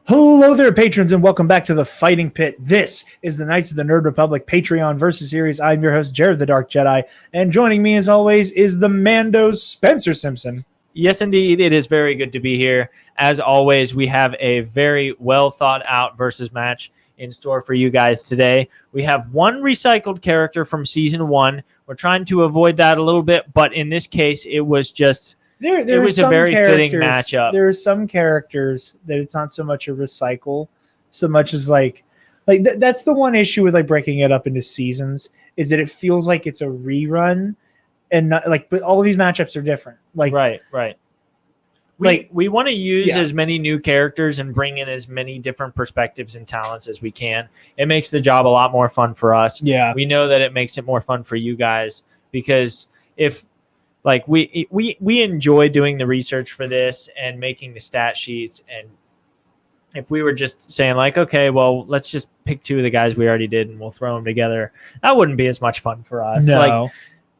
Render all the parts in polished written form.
Hello there, patrons, and welcome back to the Fighting Pit. This is the Knights of the Nerd Republic Patreon versus Series. I'm your host, Jared the Dark Jedi, and joining me, as always, is the Mando's Spencer Simpson. Yes, indeed. It is very good to be here. As always, we have a very well thought out versus match in store for you guys today. We have one recycled character from Season 1. We're trying to avoid that a little bit, but in this case, it was just... It was a very fitting matchup. There are some characters that it's not so much a recycle, so much as that's the one issue with like breaking it up into seasons is that it feels like it's a rerun, and not like. But all of these matchups are different. Right. We want to use as many new characters and bring in as many different perspectives and talents as we can. It makes the job a lot more fun for us. Yeah, we know that it makes it more fun for you guys because if. Like we enjoy doing the research for this and making the stat sheets. And if we were just saying like, okay, well, let's just pick two of the guys we already did and we'll throw them together, that wouldn't be as much fun for us. No.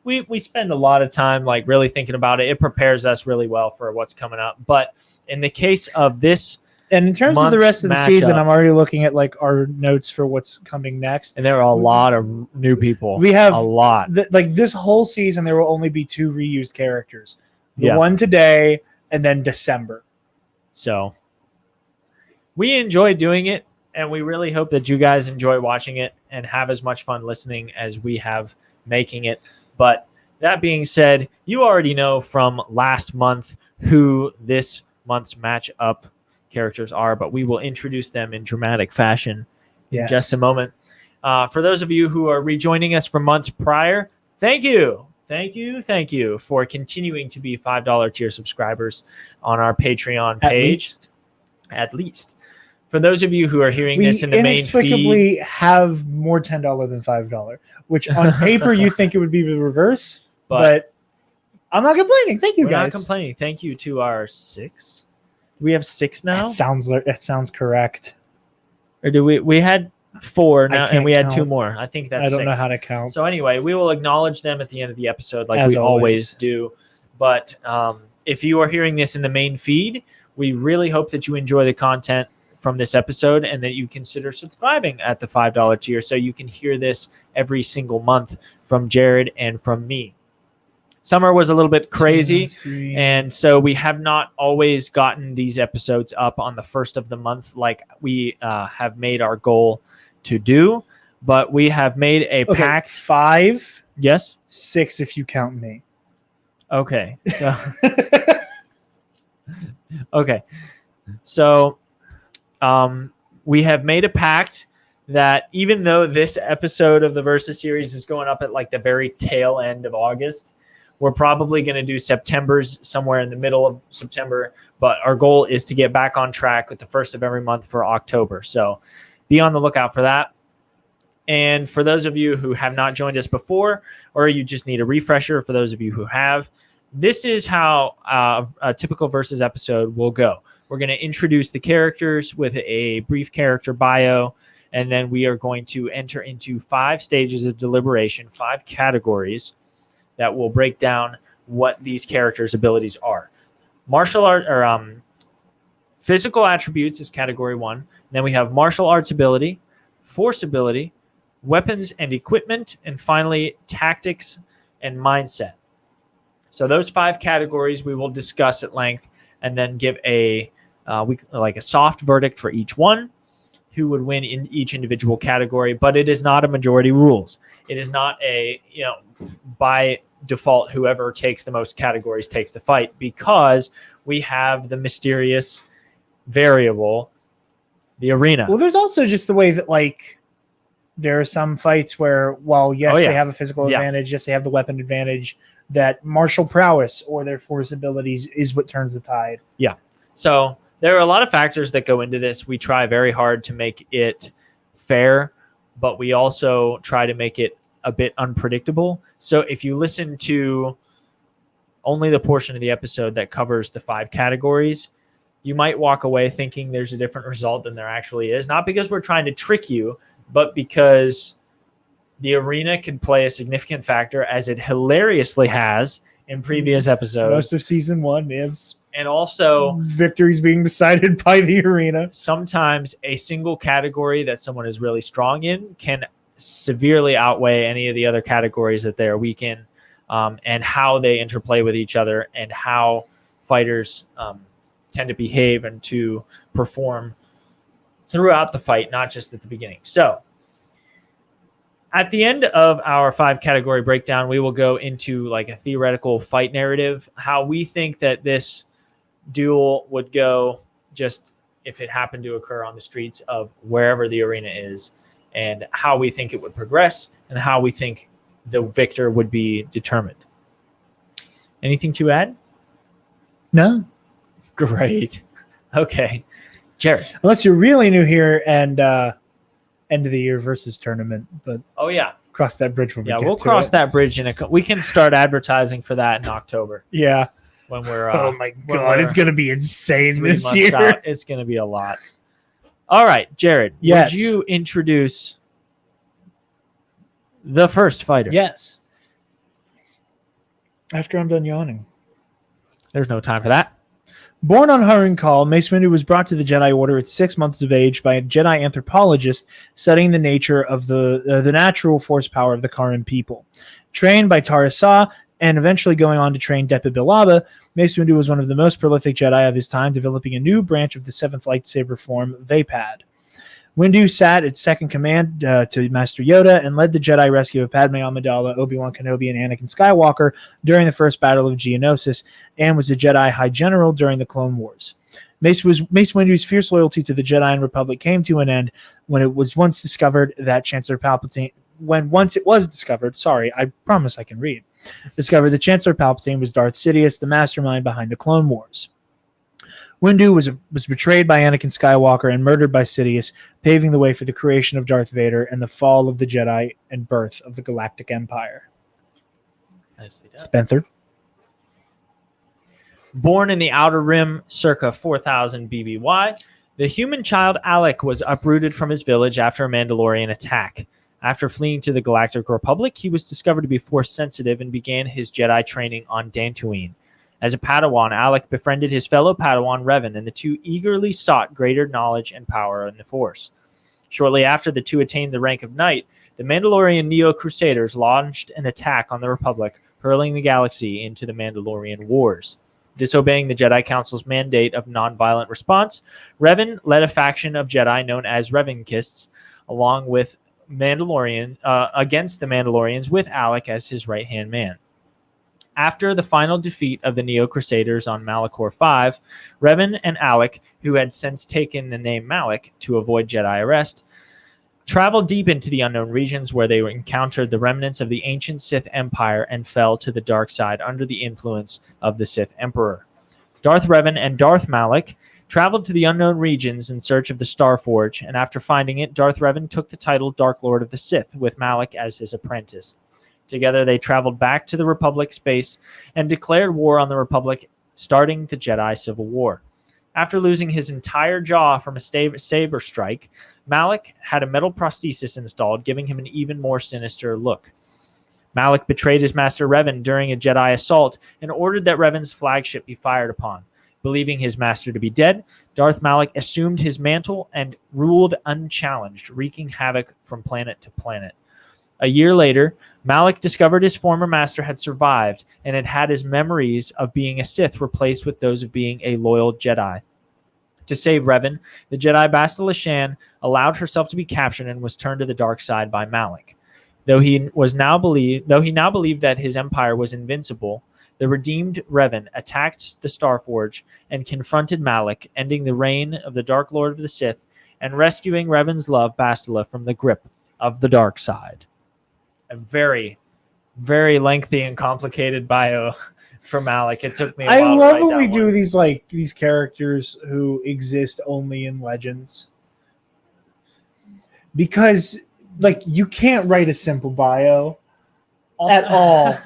Like we spend a lot of time like really thinking about it. It prepares us really well for what's coming up. But in the case of this, and in terms of the rest of the season, I'm already looking at like our notes for what's coming next. And there are a lot of new people. We have a lot. Like this whole season, there will only be two reused characters. The one today and then December. So we enjoy doing it, and we really hope that you guys enjoy watching it and have as much fun listening as we have making it. But that being said, you already know from last month who this month's matchup characters are, but we will introduce them in dramatic fashion in just a moment. For those of you who are rejoining us from months prior, thank you for continuing to be $5 tier subscribers on our Patreon page. At least. For those of you who are hearing this in the main feed, we inexplicably have more $10 than $5, which on paper you think it would be the reverse, but I'm not complaining. Thank you, we're guys. Not complaining. Thank you to our 6. We have 6 now. That sounds correct. Or do we had 4 now, and we had 2 more. I think that's 6. I don't know how to count. So anyway, we will acknowledge them at the end of the episode, like we always do. But if you are hearing this in the main feed, we really hope that you enjoy the content from this episode and that you consider subscribing at the $5 tier so you can hear this every single month from Jared and from me. Summer was a little bit crazy, and so we have not always gotten these episodes up on the first of the month like we have made our goal to do, but we have made a pact. 5? Yes? 6 if you count me. Okay. So, okay. So we have made a pact that even though this episode of the Versus series is going up at like the very tail end of August, we're probably going to do September's somewhere in the middle of September, but our goal is to get back on track with the first of every month for October. So be on the lookout for that. And for those of you who have not joined us before, or you just need a refresher, for those of you who have, this is how a typical Versus episode will go. We're going to introduce the characters with a brief character bio, and then we are going to enter into 5 stages of deliberation, 5 categories that will break down what these characters' abilities are. Martial art or physical attributes is category 1. Then we have martial arts ability, force ability, weapons and equipment, and finally tactics and mindset. So those 5 categories we will discuss at length, and then give a soft verdict for each one, who would win in each individual category. But it is not a majority rules. It is not a by default whoever takes the most categories takes the fight, because we have the mysterious variable, the arena. Well, there's also just the way that like there are some fights where while they have a physical advantage, yes, they have the weapon advantage, that martial prowess or their force abilities is what turns the tide. Yeah. So there are a lot of factors that go into this. We try very hard to make it fair, but we also try to make it a bit unpredictable. So if you listen to only the portion of the episode that covers the 5 categories, you might walk away thinking there's a different result than there actually is. Not because we're trying to trick you, but because the arena can play a significant factor, as it hilariously has in previous episodes. Most of season 1 is. And also, victories being decided by the arena. Sometimes a single category that someone is really strong in can severely outweigh any of the other categories that they are weak in, and how they interplay with each other and how fighters tend to behave and to perform throughout the fight, not just at the beginning. So at the end of our 5 category breakdown, we will go into like a theoretical fight narrative, how we think that this duel would go just if it happened to occur on the streets of wherever the arena is, and how we think it would progress and how we think the victor would be determined. Anything to add? No. Great. Okay. Jared. Unless you're really new here and end of the year versus tournament, but oh yeah, cross that bridge when we get we'll to cross it. that bridge we can start advertising for that in October. Yeah. When we're oh my god, it's gonna be insane this year. Out. It's gonna be a lot. All right, Jared. Yes. Would you introduce the first fighter? Yes. After I'm done yawning. There's no time for that. Born on Hurun Call, Mace Windu was brought to the Jedi Order at 6 months of age by a Jedi anthropologist studying the nature of the natural force power of the Karen people. Trained by Tarasah and eventually going on to train Depa Billaba, Mace Windu was one of the most prolific Jedi of his time, developing a new branch of the 7th lightsaber form, Vapad. Windu sat at second command to Master Yoda and led the Jedi rescue of Padme Amidala, Obi-Wan Kenobi, and Anakin Skywalker during the first Battle of Geonosis, and was a Jedi High General during the Clone Wars. Mace Windu's fierce loyalty to the Jedi and Republic came to an end when it was once discovered that Chancellor Palpatine... I promise I can read. Discovered that Chancellor Palpatine was Darth Sidious, the mastermind behind the Clone Wars. Windu was betrayed by Anakin Skywalker and murdered by Sidious, paving the way for the creation of Darth Vader and the fall of the Jedi and birth of the Galactic Empire. Nicely done. Spencer. Born in the Outer Rim circa 4000 BBY, the human child Alec was uprooted from his village after a Mandalorian attack. After fleeing to the Galactic Republic, he was discovered to be Force-sensitive and began his Jedi training on Dantooine. As a Padawan, Alec befriended his fellow Padawan Revan, and the two eagerly sought greater knowledge and power in the Force. Shortly after the two attained the rank of Knight, the Mandalorian Neo-Crusaders launched an attack on the Republic, hurling the galaxy into the Mandalorian Wars. Disobeying the Jedi Council's mandate of nonviolent response, Revan led a faction of Jedi known as Revankists, along with against the Mandalorians, with Alec as his right-hand man. After the final defeat of the Neo-Crusaders on Malachor V, Revan and Alec, who had since taken the name Malak to avoid Jedi arrest, traveled deep into the unknown regions where they encountered the remnants of the ancient Sith Empire and fell to the dark side under the influence of the Sith Emperor. Darth Revan and Darth Malak traveled to the unknown regions in search of the Star Forge, and after finding it, Darth Revan took the title Dark Lord of the Sith, with Malak as his apprentice. Together, they traveled back to the Republic space and declared war on the Republic, starting the Jedi Civil War. After losing his entire jaw from a saber strike, Malak had a metal prosthesis installed, giving him an even more sinister look. Malak betrayed his master Revan during a Jedi assault and ordered that Revan's flagship be fired upon. Believing his master to be dead, Darth Malak assumed his mantle and ruled unchallenged, wreaking havoc from planet to planet. A year later, Malak discovered his former master had survived and had had his memories of being a Sith replaced with those of being a loyal Jedi. To save Revan, the Jedi Bastila Shan allowed herself to be captured and was turned to the dark side by Malak. Though he now believed that his empire was invincible, the redeemed Revan attacked the Starforge and confronted Malak, ending the reign of the Dark Lord of the Sith and rescuing Revan's love Bastila from the grip of the dark side. A very, very lengthy and complicated bio for Malak. It took me a while. I love when we do these characters who exist only in legends, because you can't write a simple bio at all.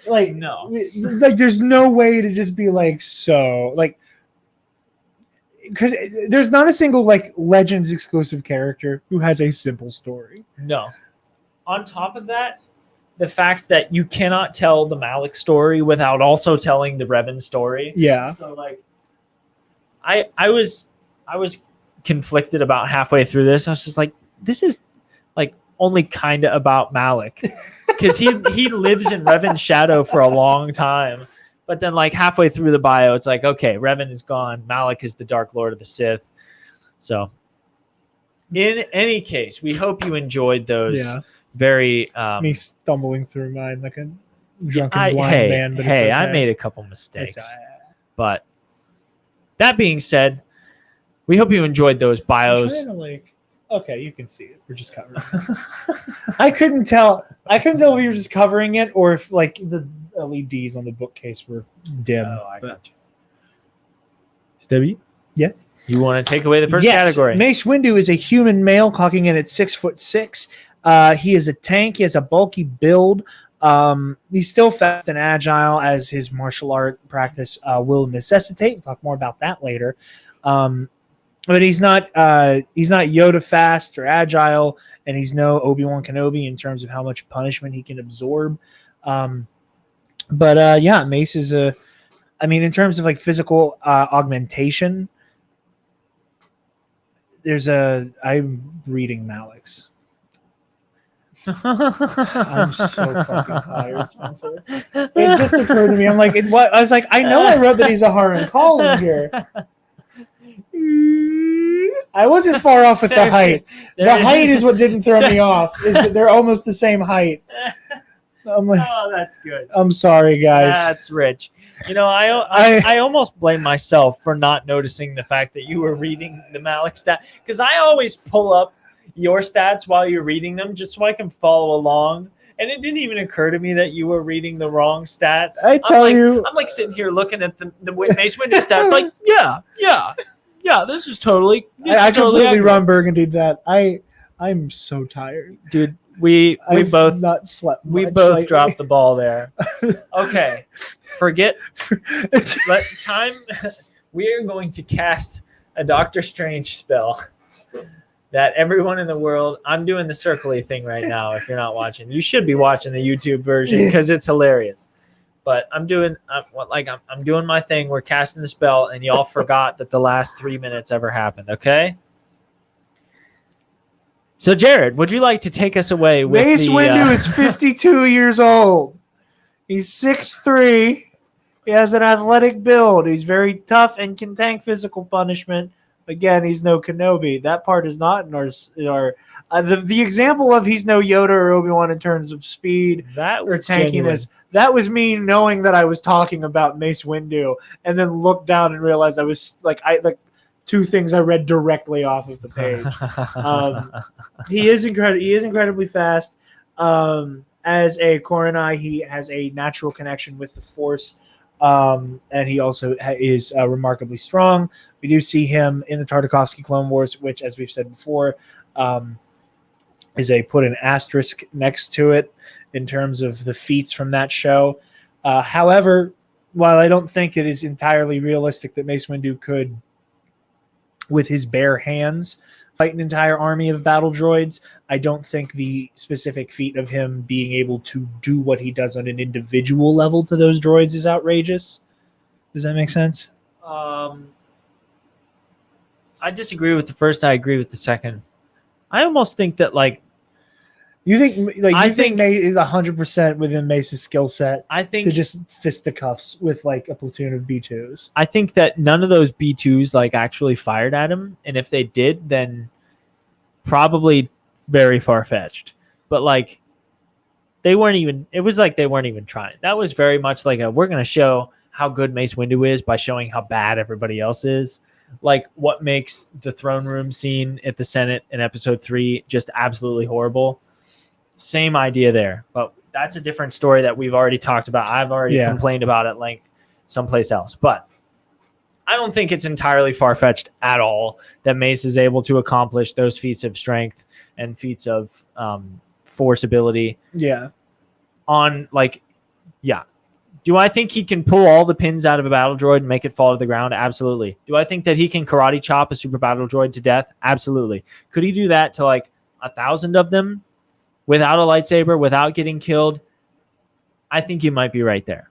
No. There's no way to just be because there's not a single Legends exclusive character who has a simple story. No. On top of that, the fact that you cannot tell the Malak story without also telling the Revan story. Yeah. So like, I was conflicted about halfway through this. I was just like, this is like only kind of about Malak, because he lives in Revan's shadow for a long time. But then like halfway through the bio, it's like, okay, Revan is gone. Malak is the Dark Lord of the Sith. So in any case, we hope you enjoyed those very me stumbling through mine like a drunken blind man. But it's okay. I made a couple mistakes. But that being said, we hope you enjoyed those bios. Okay, you can see it. We're just covering it. I couldn't tell if we were just covering it or if like the LEDs on the bookcase were dim. Oh, I got you. Stevie? Yeah. You want to take away the first category? Mace Windu is a human male clocking in at 6'6". He is a tank. He has a bulky build. He's still fast and agile, as his martial art practice will necessitate. We'll talk more about that later. But he's not Yoda fast or agile, and he's no Obi-Wan Kenobi in terms of how much punishment he can absorb. Mace is in terms of like physical augmentation, I'm reading Malak's. I'm so fucking tired, Spencer. It just occurred to me. I'm like, I was like, I know I wrote that he's a Harren Call in here. I wasn't far off with the height. The height is what didn't throw me off. Is that they're almost the same height. I'm like, oh, that's good. I'm sorry, guys. That's rich. I almost blame myself for not noticing the fact that you were reading the Malak stat, because I always pull up your stats while you're reading them just so I can follow along. And it didn't even occur to me that you were reading the wrong stats. I'm like sitting here looking at the Mace Windu stats, like, yeah, this is totally. I completely Ron Burgundy that. I'm so tired, dude. We both not slept. We both dropped the ball there. Okay, forget. Time. We are going to cast a Doctor Strange spell that everyone in the world. I'm doing the circly thing right now. If you're not watching, you should be watching the YouTube version because it's hilarious. But I'm doing my thing. We're casting the spell, and y'all forgot that the last 3 minutes ever happened. Okay. So, Jared, would you like to take us away with Mace Windu is 52 years old. He's 6'3". He has an athletic build. He's very tough and can tank physical punishment. Again, he's no Kenobi. That part is not in our the example of he's no Yoda or Obi-Wan in terms of speed or tankiness. Genuine. That was me knowing that I was talking about Mace Windu, and then looked down and realized I was like two things I read directly off of the page. He is incredibly fast. As a Koronai, he has a natural connection with the Force, and he also is remarkably strong. We do see him in the Tartakovsky Clone Wars, which, as we've said before, is put an asterisk next to it in terms of the feats from that show. However, while I don't think it is entirely realistic that Mace Windu could, with his bare hands, fight an entire army of battle droids, I don't think the specific feat of him being able to do what he does on an individual level to those droids is outrageous. Does that make sense? I disagree with the first. I agree with the second. I almost think that you think Mace is 100% within Mace's skill set. I think to just fisticuffs with a platoon of B2s. I think that none of those B2s actually fired at him, and if they did, then probably very far fetched. But they weren't even. It was they weren't even trying. That was very much we're going to show how good Mace Windu is by showing how bad everybody else is. What makes the throne room scene at the Senate in episode 3 just absolutely horrible. Same idea there, but that's a different story that we've already talked about. I've already complained about at length someplace else, but I don't think it's entirely far-fetched at all that Mace is able to accomplish those feats of strength and feats of force ability. Yeah. Do I think he can pull all the pins out of a battle droid and make it fall to the ground? Absolutely. Do I think that he can karate chop a super battle droid to death? Absolutely. Could he do that to 1,000 of them without a lightsaber, without getting killed? I think you might be right there.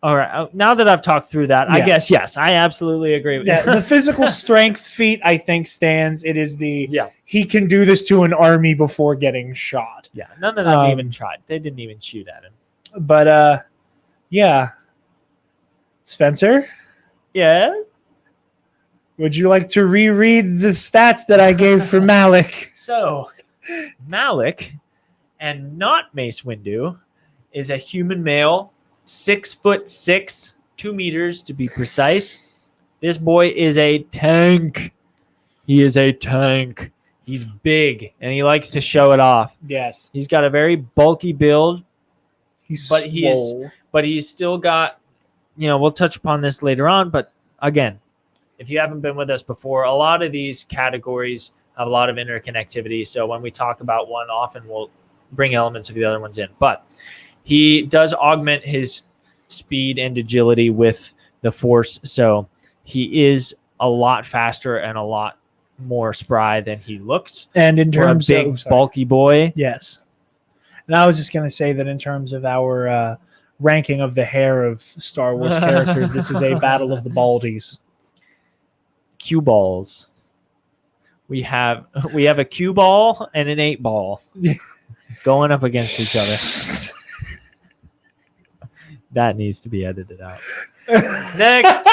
All right. Now that I've talked through that, I Yeah. guess, yes, I absolutely agree with Yeah, you. the physical strength feat, I think, stands. It is the Yeah. he can do this to an army before getting shot. Yeah. None of them even tried. They didn't even shoot at him. But yeah. Spencer, Yeah. would you like to reread the stats that I gave for Malak? So, Malak, and not Mace Windu, is a human male, 6'6", 2 meters to be precise. This boy is a tank. He is a tank. He's big, and he likes to show it off. Yes. He's got a very bulky build, He's but he's still got, we'll touch upon this later on, but again, if you haven't been with us before, a lot of these categories have a lot of interconnectivity. So when we talk about one, often we'll bring elements of the other ones in. But he does augment his speed and agility with the Force. So he is a lot faster and a lot more spry than he looks. And in terms of a big, bulky boy. Yes. And I was just going to say that in terms of our ranking of the hair of Star Wars characters, this is a battle of the baldies. Cue balls. We have a cue ball and an 8 ball going up against each other. That needs to be edited out. Next.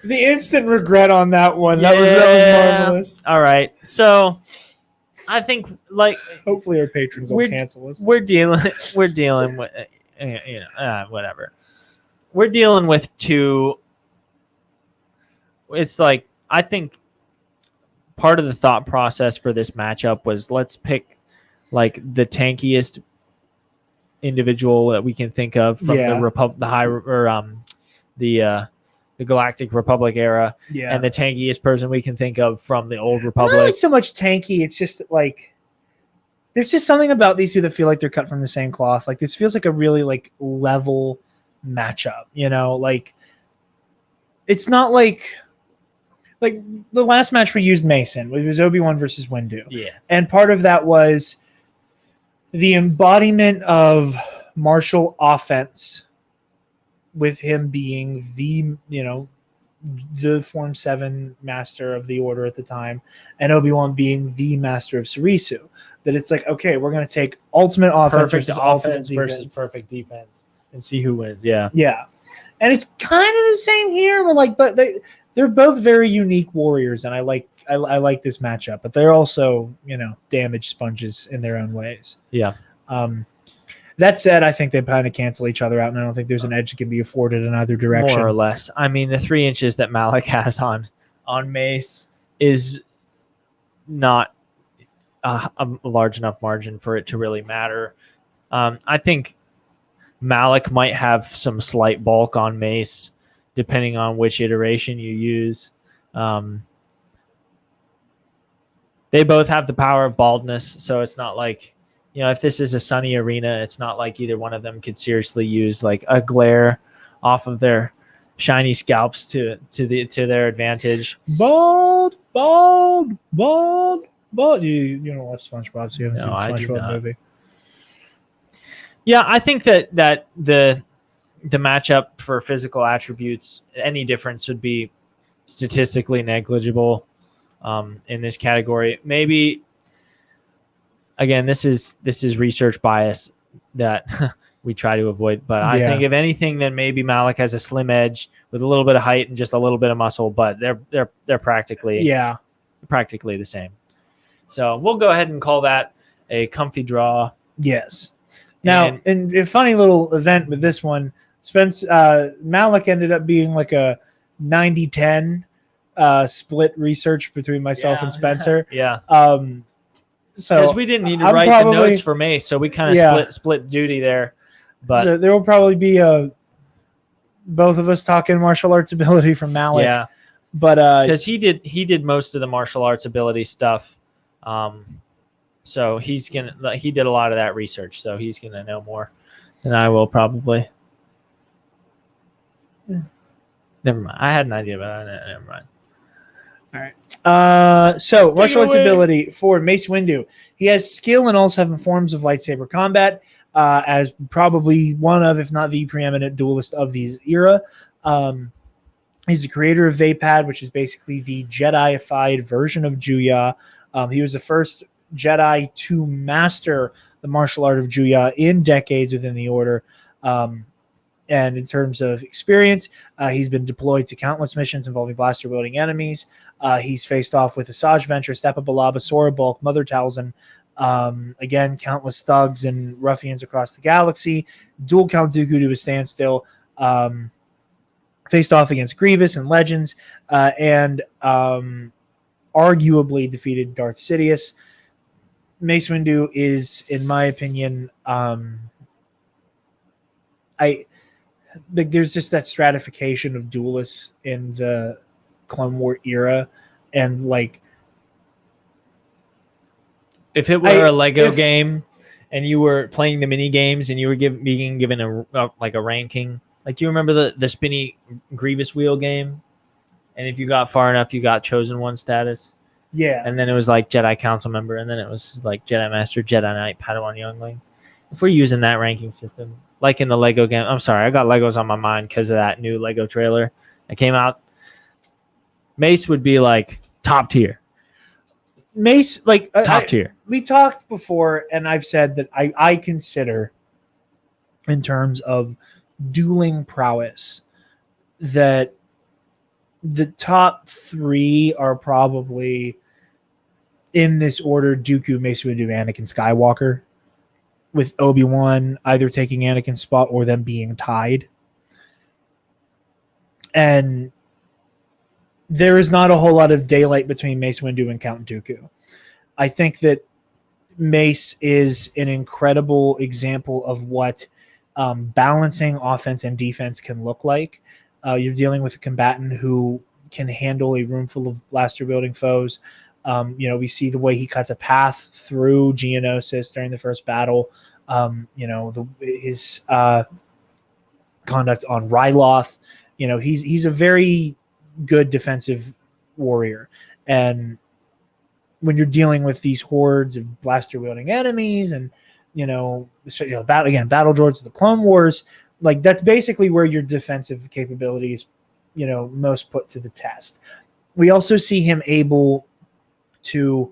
The instant regret on that one. That was marvelous. All right. So I think hopefully our patrons will cancel us. We're dealing with whatever. We're dealing with two. It's like, I think part of the thought process for this matchup was, let's pick like the tankiest individual that we can think of from the Galactic Republic era, and the tankiest person we can think of from the Old Republic. Not like so much tanky. It's just like there's just something about these two that feel like they're cut from the same cloth. Like this feels like a really like level matchup. Like it's not like the last match we used Mason. It was Obi-Wan versus Windu. Yeah, and part of that was the embodiment of martial offense, with him being the Form 7 master of the Order at the time, and Obi-Wan being the master of Surisu. That it's like, okay, we're going to take ultimate offense versus perfect defense and see who wins. Yeah. Yeah. And it's kind of the same here. But they're both very unique warriors, and I like this matchup, but they're also, damage sponges in their own ways. Yeah. That said, I think they kind of cancel each other out, and I don't think there's an edge that can be afforded in either direction. More or less. I mean, the 3 inches that Malak has on Mace is not a large enough margin for it to really matter. I think Malak might have some slight bulk on Mace, depending on which iteration you use. They both have the power of baldness, so it's not like, if this is a sunny arena, it's not like either one of them could seriously use like a glare off of their shiny scalps to their advantage. Bald. You don't watch SpongeBob, so you haven't seen the SpongeBob movie. Yeah, I think that the matchup for physical attributes, any difference would be statistically negligible in this category. Maybe. Again, this is research bias that we try to avoid. But I think if anything, then maybe Malak has a slim edge with a little bit of height and just a little bit of muscle, but they're practically the same. So we'll go ahead and call that a comfy draw. Yes. Now, in a funny little event with this one, Malak ended up being like a 90-10 split research between myself and Spencer. Yeah. So because we didn't need to write the notes for Mace, so we kind of split duty there. But so there will probably be both of us talking martial arts ability from Malak. Yeah, but because he did most of the martial arts ability stuff. So he did a lot of that research, so he's gonna know more than I will probably. Yeah. Never mind. I had an idea, but never mind. All right. So martial arts ability for Mace Windu. He has skill in all 7 forms of lightsaber combat, as probably one of, if not the preeminent duelist of these era. He's the creator of Vapad, which is basically the Jedi-ified version of Juya. He was the first Jedi to master the martial art of Juya in decades within the Order. And in terms of experience, he's been deployed to countless missions involving blaster-wielding enemies. He's faced off with Asajj Ventress, Stepa Balaba, Sora Bulk, Mother Talzin, again, countless thugs and ruffians across the galaxy. Dual Count Dooku to a standstill. Faced off against Grievous and Legends, and arguably defeated Darth Sidious. Mace Windu is, in my opinion, there's just that stratification of duelists in the Clone War era, and like, if it were a Lego game and you were playing the mini games and you were being given a ranking, like, do you remember the spinny Grievous wheel game? And if you got far enough, you got chosen one status. Yeah. And then it was like Jedi Council member, and then it was like Jedi Master, Jedi Knight, Padawan Youngling. If we're using that ranking system, like in the Lego game, I'm sorry, I got Legos on my mind because of that new Lego trailer that came out. Mace would be like top tier. Mace, like top tier. We talked before, and I've said that I consider, in terms of dueling prowess, that the top 3 are probably, in this order, Dooku, Mace Windu, Anakin Skywalker, with Obi-Wan either taking Anakin's spot or them being tied. And there is not a whole lot of daylight between Mace Windu and Count Dooku. I think that Mace is an incredible example of what balancing offense and defense can look like. You're dealing with a combatant who can handle a room full of blaster-wielding foes. We see the way he cuts a path through Geonosis during the first battle. His conduct on Ryloth. He's a very good defensive warrior. And when you're dealing with these hordes of blaster-wielding enemies and, battle droids of the Clone Wars, like, that's basically where your defensive capabilities, most put to the test. We also see him able to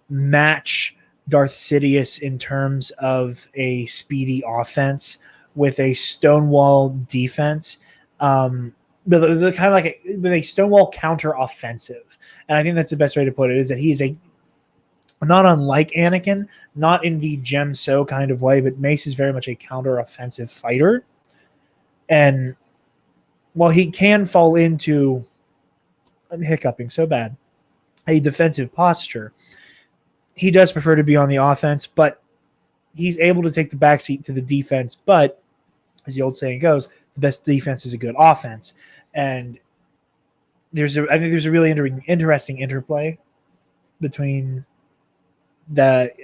match Darth Sidious in terms of a speedy offense with a stonewall defense, but kind of like with a stonewall counter offensive. And I think that's the best way to put it, is that he is not unlike Anakin, not in the Gem So kind of way, but Mace is very much a counter offensive fighter. And while he can fall into, I'm hiccuping so bad, a defensive posture, he does prefer to be on the offense, but he's able to take the backseat to the defense. But as the old saying goes, the best defense is a good offense. And I think there's a really interesting interplay between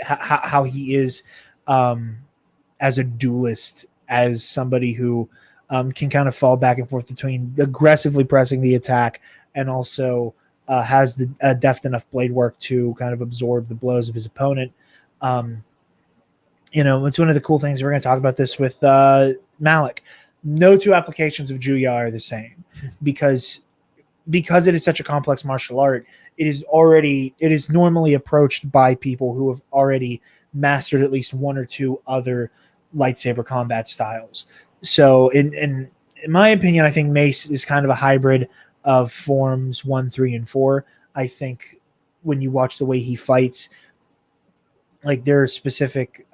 how he is as a duelist, as somebody who can kind of fall back and forth between aggressively pressing the attack and also has the deft enough blade work to kind of absorb the blows of his opponent. It's one of the cool things. We're going to talk about this with Malak. No 2 applications of Juya are the same because it is such a complex martial art. It is normally approached by people who have already mastered at least 1 or 2 other lightsaber combat styles. So in my opinion, I think Mace is kind of a hybrid of forms 1, 3, and 4. I think when you watch the way he fights, like, there are specific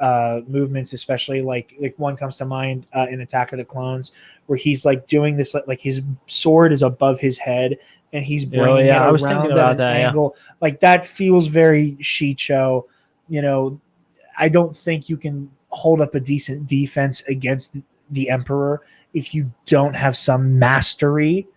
movements, especially like one comes to mind in Attack of the Clones, where he's like doing this, like his sword is above his head and he's bringing it around at an angle. Yeah. Like, that feels very Shicho. I don't think you can hold up a decent defense against the Emperor if you don't have some mastery,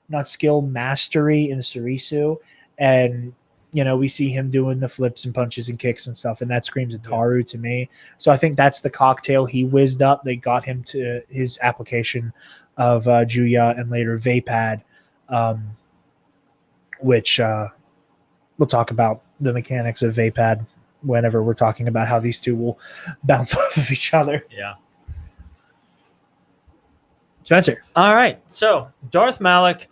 not skill, mastery in Surisu. And we see him doing the flips and punches and kicks and stuff, and that screams Ataru to me. So I think that's the cocktail he whizzed up. They got him to his application of Juya and later Vapad, which we'll talk about the mechanics of Vapad whenever we're talking about how these two will bounce off of each other. Yeah. Spencer. All right. So Darth Malak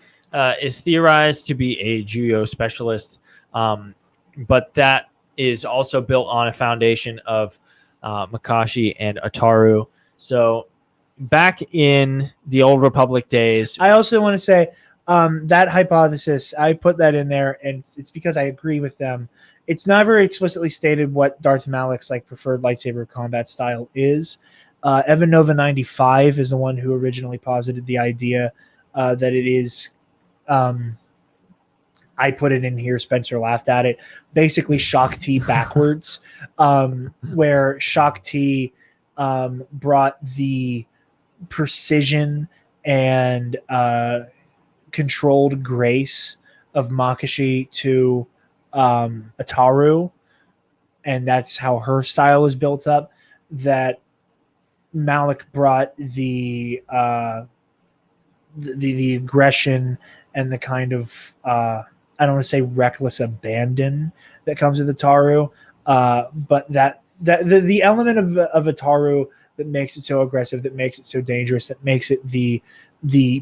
is theorized to be a Juyo specialist, but that is also built on a foundation of Makashi and Ataru. So back in the Old Republic days, I also want to say that hypothesis, I put that in there, and it's because I agree with them. It's not very explicitly stated what Darth Malak's like preferred lightsaber combat style is. Evan Nova 95 is the one who originally posited the idea that it is. I put it in here. Spencer laughed at it. Basically, Shock T backwards, where Shock T brought the precision and controlled grace of Makashi to Ataru, and that's how her style is built up. That Malak brought the aggression and the kind of I don't want to say reckless abandon that comes with Ataru, but that the element of Ataru that makes it so aggressive, that makes it so dangerous, that makes it the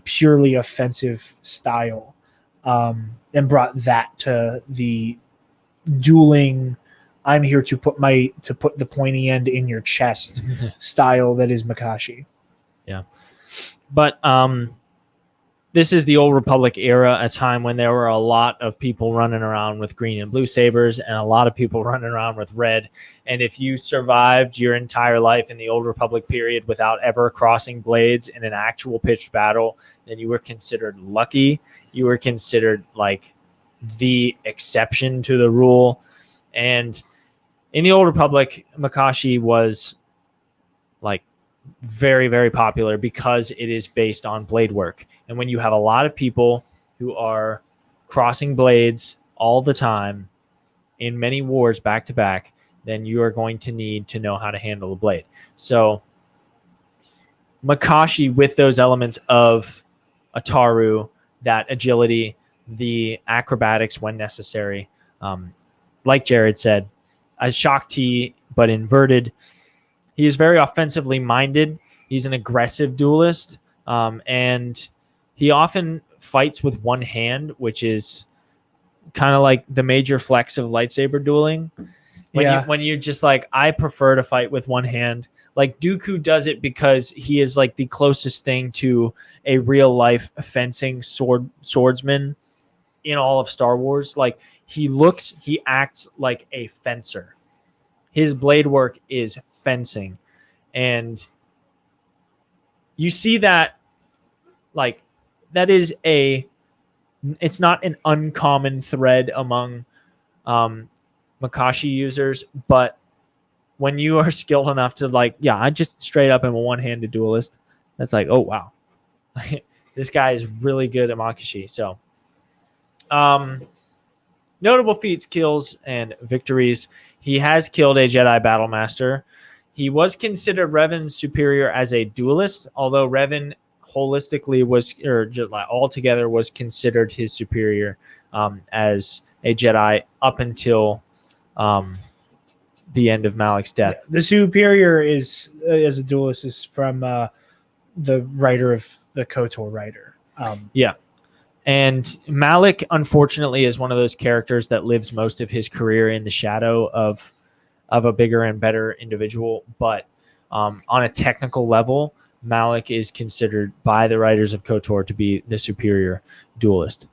purely offensive style, and brought that to the dueling. I'm here to put the pointy end in your chest style that is Makashi. Yeah, but this is the Old Republic era, a time when there were a lot of people running around with green and blue sabers and a lot of people running around with red. And if you survived your entire life in the Old Republic period without ever crossing blades in an actual pitched battle, then you were considered lucky. You were considered like the exception to the rule. And in the Old Republic, Makashi was like very, very popular because it is based on blade work. And when you have a lot of people who are crossing blades all the time in many wars back to back, then you are going to need to know how to handle a blade. So Makashi, with those elements of Ataru, that agility, the acrobatics when necessary, like Jared said, a Shock T, but inverted. He is very offensively minded. He's an aggressive duelist, and he often fights with one hand, which is kind of like the major flex of lightsaber dueling. When you're just like, I prefer to fight with one hand. Like Dooku does it because he is like the closest thing to a real life fencing swordsman in all of Star Wars. Like he acts like a fencer. His blade work is fencing, and you see that like it's not an uncommon thread among Makashi users, but when you are skilled enough to I just straight up am a one-handed duelist, that's like, oh wow, this guy is really good at Makashi. So notable feats, kills, and victories. He has killed a Jedi Battle Master. He was considered Revan's superior as a duelist, although Revan holistically altogether was considered his superior as a Jedi up until the end of Malak's death. The superior is as a duelist is from the writer of the KOTOR writer. Yeah. And Malak, unfortunately, is one of those characters that lives most of his career in the shadow of a bigger and better individual. But on a technical level, Malak is considered by the writers of KOTOR to be the superior duelist.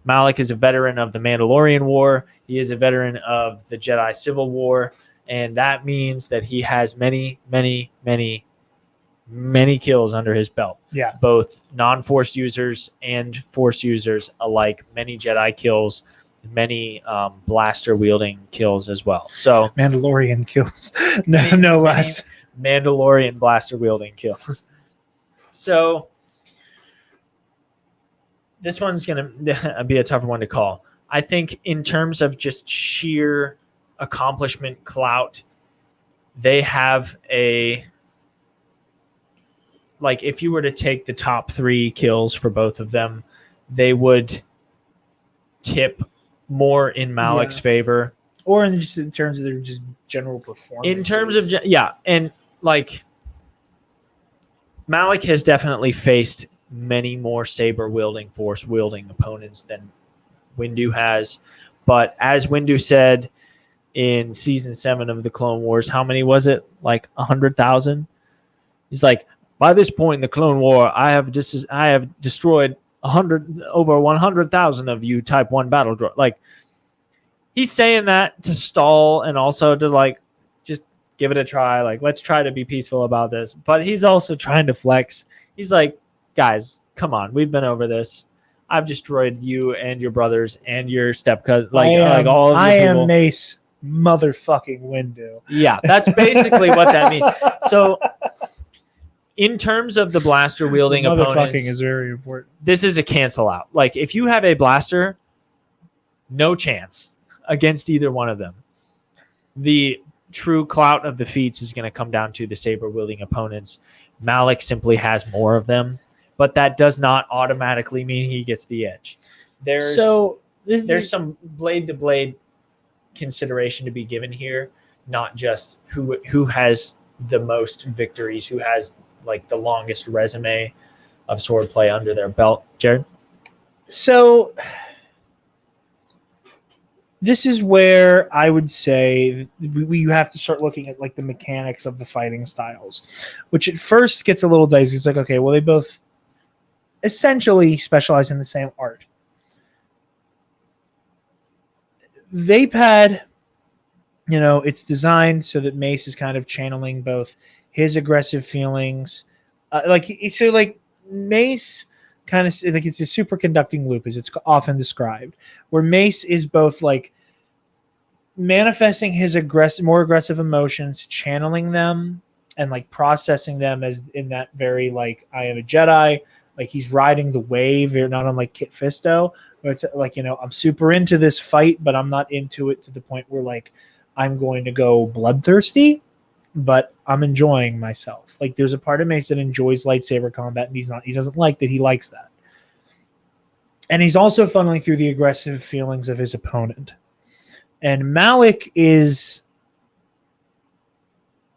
Malak is a veteran of the Mandalorian War. He is a veteran of the Jedi Civil War. And that means that he has many, many, many, many kills under his belt. Yeah. Both non-Force users and Force users alike. Many Jedi kills, many blaster-wielding kills as well. So Mandalorian kills, no less. Mandalorian blaster-wielding kills. So this one's going to be a tougher one to call. I think in terms of just sheer accomplishment clout, they have if you were to take the top 3 kills for both of them, they would tip more in Malak's favor. Or in terms of their just general performance. In terms of, and like Malak has definitely faced many more saber-wielding, force-wielding opponents than Windu has. But as Windu said in season 7 of the Clone Wars, how many was it? Like 100,000? He's like, by this point in the Clone War, I have destroyed over 100,000 of you Type 1 battle droid. Like, he's saying that to stall and also to like just give it a try. Like, let's try to be peaceful about this. But he's also trying to flex. He's like, guys, come on, we've been over this. I've destroyed you and your brothers and your step-cousin. Like all of your people. I am Mace motherfucking Windu. Yeah, that's basically what that means. So, in terms of the blaster wielding opponents, motherfucking is very important. This is a cancel out. Like, if you have a blaster, no chance against either one of them. The true clout of the feats is going to come down to the saber wielding opponents. Malak simply has more of them, but that does not automatically mean he gets the edge. There's some blade to blade consideration to be given here, not just who has the most victories, who has like the longest resume of swordplay under their belt. Jared? So this is where I would say we have to start looking at like the mechanics of the fighting styles, which at first gets a little dicey. It's like, okay, well, they both essentially specialize in the same art. Vapad, it's designed so that Mace is kind of channeling both his aggressive feelings. Mace kind of like it's a superconducting loop, as it's often described, where Mace is both like manifesting his more aggressive emotions, channeling them, and like processing them as in that very like I am a Jedi, like he's riding the wave, not unlike Kit Fisto, where it's like I'm super into this fight, but I'm not into it to the point where like I'm going to go bloodthirsty, but I'm enjoying myself. Like there's a part of Mace that enjoys lightsaber combat, and he doesn't like that he likes that. And he's also funneling through the aggressive feelings of his opponent. And Malak is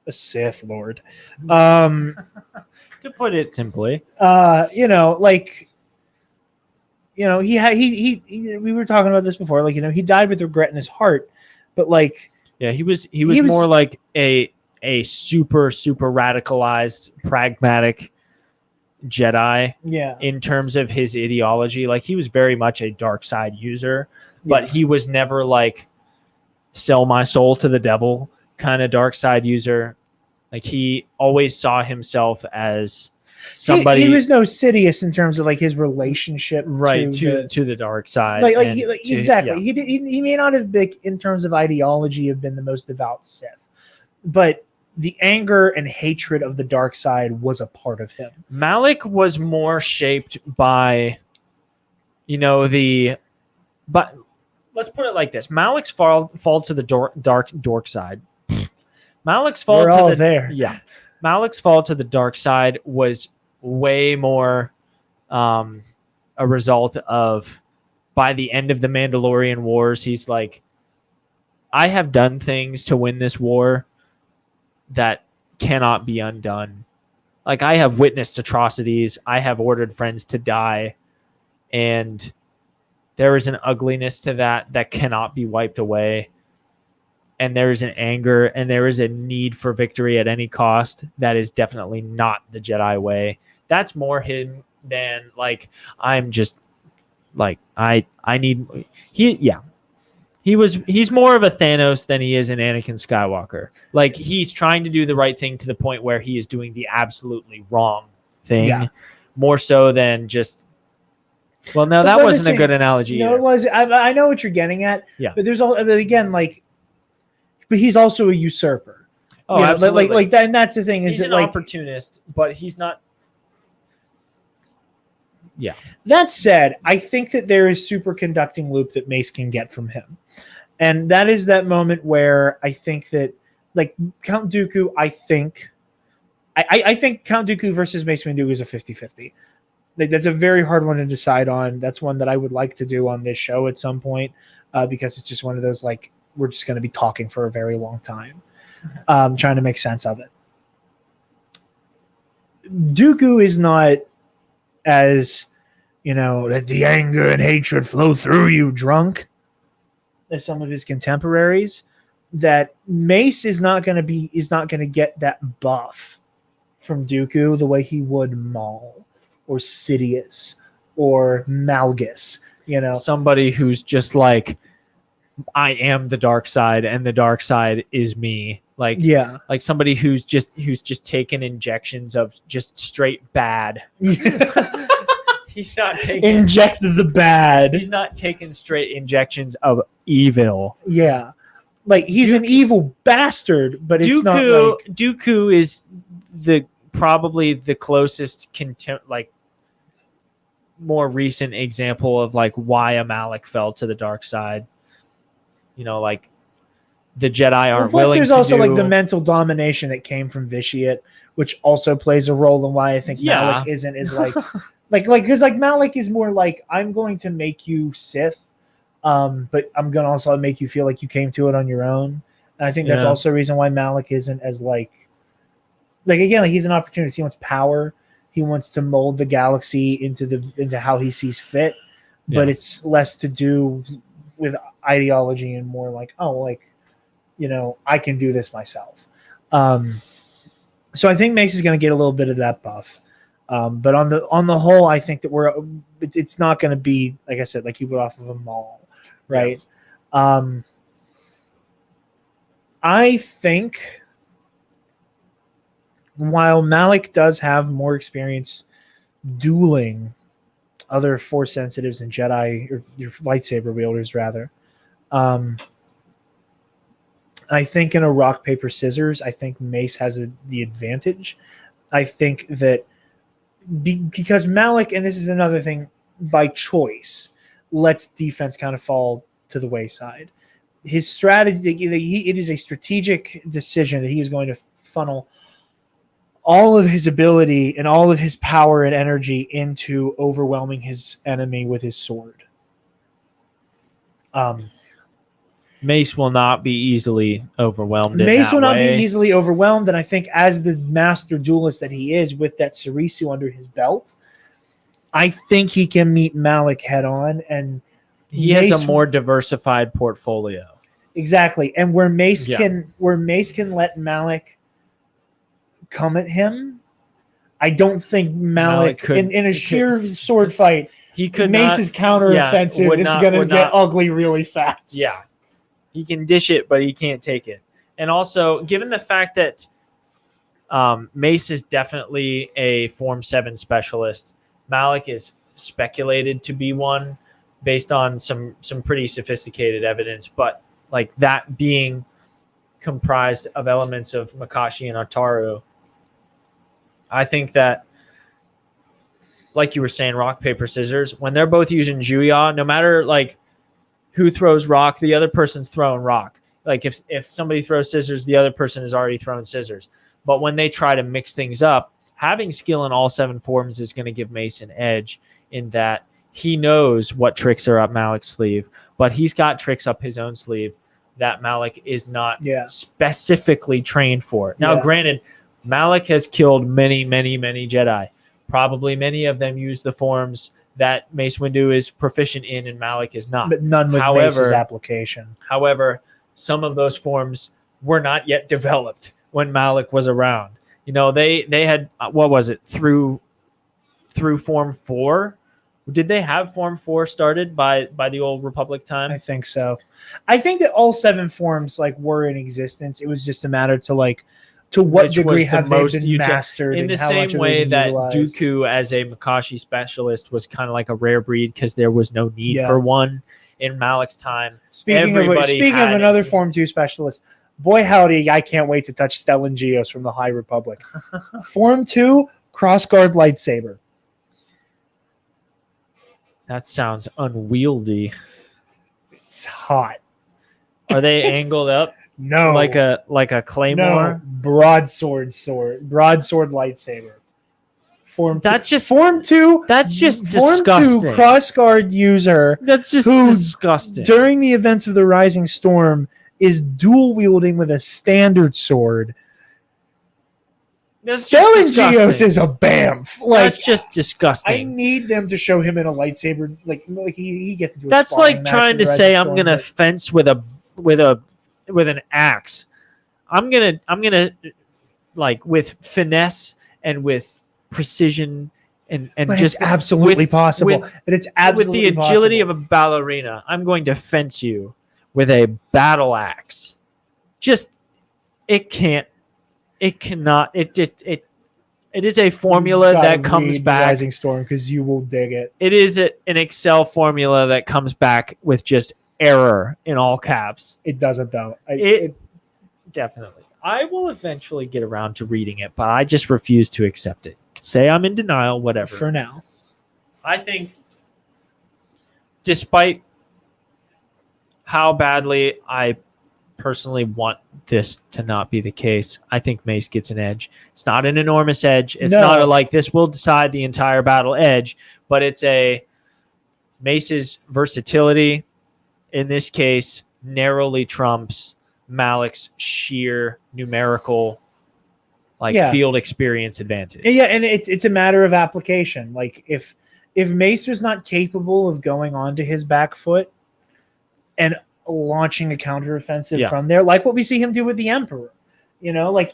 a Sith Lord. To put it simply. We were talking about this before, like, he died with regret in his heart, but like, yeah, he was more like a super radicalized, pragmatic Jedi. Yeah. In terms of his ideology, like he was very much a dark side user, but he was never like sell my soul to the devil kind of dark side user. Like he always saw himself as somebody. He was no Sidious in terms of like his relationship, to the dark side. Exactly. Yeah. He may not have been, in terms of ideology, have been the most devout Sith, but the anger and hatred of the dark side was a part of him. Malak was more shaped by, but let's put it like this: Malak's fall to the dark side. Malak's fall We're to all the there. Yeah. Malak's fall to the dark side was way more a result of, by the end of the Mandalorian Wars, he's like, I have done things to win this war that cannot be undone. Like I have witnessed atrocities. I have ordered friends to die. And there is an ugliness to that cannot be wiped away. And there is an anger and there is a need for victory at any cost. That is definitely not the Jedi way. That's more him than like, I'm just like, I need, He's more of a Thanos than he is an Anakin Skywalker. Like he's trying to do the right thing to the point where he is doing the absolutely wrong thing, more so than just. Well, no, that wasn't a good analogy. No, either. It was. I know what you're getting at. Yeah, but there's all. But again, like, but he's also a usurper. Oh, absolutely. Like that, and that's the thing. He's an opportunist, but he's not. Yeah. That said, I think that there is superconducting loop that Mace can get from him. And that is that moment where I think that, like, Count Dooku, I think Count Dooku versus Mace Windu is a 50-50. Like, that's a very hard one to decide on. That's one that I would like to do on this show at some point, because it's just one of those, like, we're just going to be talking for a very long time, trying to make sense of it. Dooku is not as, let the anger and hatred flow through you drunk as some of his contemporaries. That Mace is not going to get that buff from Dooku the way he would Maul or Sidious or Malgus. Somebody who's just like, I am the dark side and the dark side is me. Like, yeah, like somebody who's just taken injections of just straight bad. He's not taking inject the bad. He's not taking straight injections of evil. Yeah. Like, he's an evil bastard, but it's not like... Dooku is probably the closest more recent example of like why a Malak fell to the dark side. Like the Jedi aren't willing to do... Plus, there's also like the mental domination that came from Vitiate, which also plays a role in why I think Malak isn't as like... because like Malak is more like, I'm going to make you Sith, but I'm going to also make you feel like you came to it on your own. And I think that's also a reason why Malak isn't as like again, like, he's an opportunist. He wants power. He wants to mold the galaxy into how he sees fit, but it's less to do with ideology and more like, I can do this myself. So I think Mace is going to get a little bit of that buff. But on the whole, I think that it's not going to be, like I said, like you put off of a Maul, right? Yeah. I think while Malak does have more experience dueling other Force sensitives and Jedi, or your lightsaber wielders rather, I think in a rock paper scissors, I think Mace has the advantage. I think that because Malak, and this is another thing, by choice, lets defense kind of fall to the wayside. His strategy, it is a strategic decision that he is going to funnel all of his ability and all of his power and energy into overwhelming his enemy with his sword. Mace will not be easily overwhelmed. Mace will not be easily overwhelmed, and I think as the master duelist that he is, with that Sarisu under his belt, I think he can meet Malak head on, and he has a more diversified portfolio. Exactly, and where Mace can let Malak come at him, I don't think Malak in a sheer sword fight, Mace's counteroffensive is going to get ugly really fast. Yeah. He can dish it, but he can't take it. And also, given the fact that Mace is definitely a Form 7 specialist, Malak is speculated to be one based on some pretty sophisticated evidence. But like that being comprised of elements of Makashi and Ataru, I think that, like you were saying, rock, paper, scissors, when they're both using Juya, no matter like who throws rock, the other person's throwing rock. Like if somebody throws scissors, the other person is already throwing scissors. But when they try to mix things up, having skill in all 7 forms is going to give Mace an edge in that he knows what tricks are up Malak's sleeve, but he's got tricks up his own sleeve that Malak is not specifically trained for. Now, granted, Malak has killed many, many, many Jedi. Probably many of them use the forms that Mace Windu is proficient in and Malak is not. But none with Mace's application. However, some of those forms were not yet developed when Malak was around. They had, what was it, through Form 4? Did they have Form 4 started by the old Republic time? I think so. I think that all 7 forms were in existence. It was just a matter to what degree have they been mastered in the same way that Dooku as a Makashi specialist was kind of like a rare breed because there was no need for one in Malak's time. Speaking of another Form 2 specialist, boy howdy, I can't wait to touch Stellan Geos from the High Republic. Form 2, crossguard lightsaber. That sounds unwieldy. It's hot. Are they angled up? No, like a claymore. No. Broadsword lightsaber. Form That's just Form 2. That's just Form disgusting. 2 crossguard user. That's just who, disgusting. During the events of the Rising Storm, is dual wielding with a standard sword. Stellan Geos is a bamf. Like, that's just disgusting. I need them to show him in a lightsaber. Like he gets into. That's like trying to say I'm gonna fence with an axe. I'm gonna like with finesse and with precision and but just it's absolutely possible. With it's absolutely with the agility possible. of a ballerina. I'm going to fence you with a battle axe. Just it can't. It cannot. It is a formula that comes back. Rising Storm, because you will dig it. It is an Excel formula that comes back with just error in all caps. It doesn't though. It definitely. I will eventually get around to reading it, but I just refuse to accept it. Say I'm in denial, whatever. For now, I think, despite how badly I personally want this to not be the case, I think Mace gets an edge. It's not an enormous edge. It's not a like this will decide the entire battle edge, but it's a Mace's versatility in this case narrowly trumps Malak's sheer numerical field experience advantage. Yeah, and it's a matter of application. Like if Mace was not capable of going onto his back foot and launching a counteroffensive from there, like what we see him do with the Emperor, like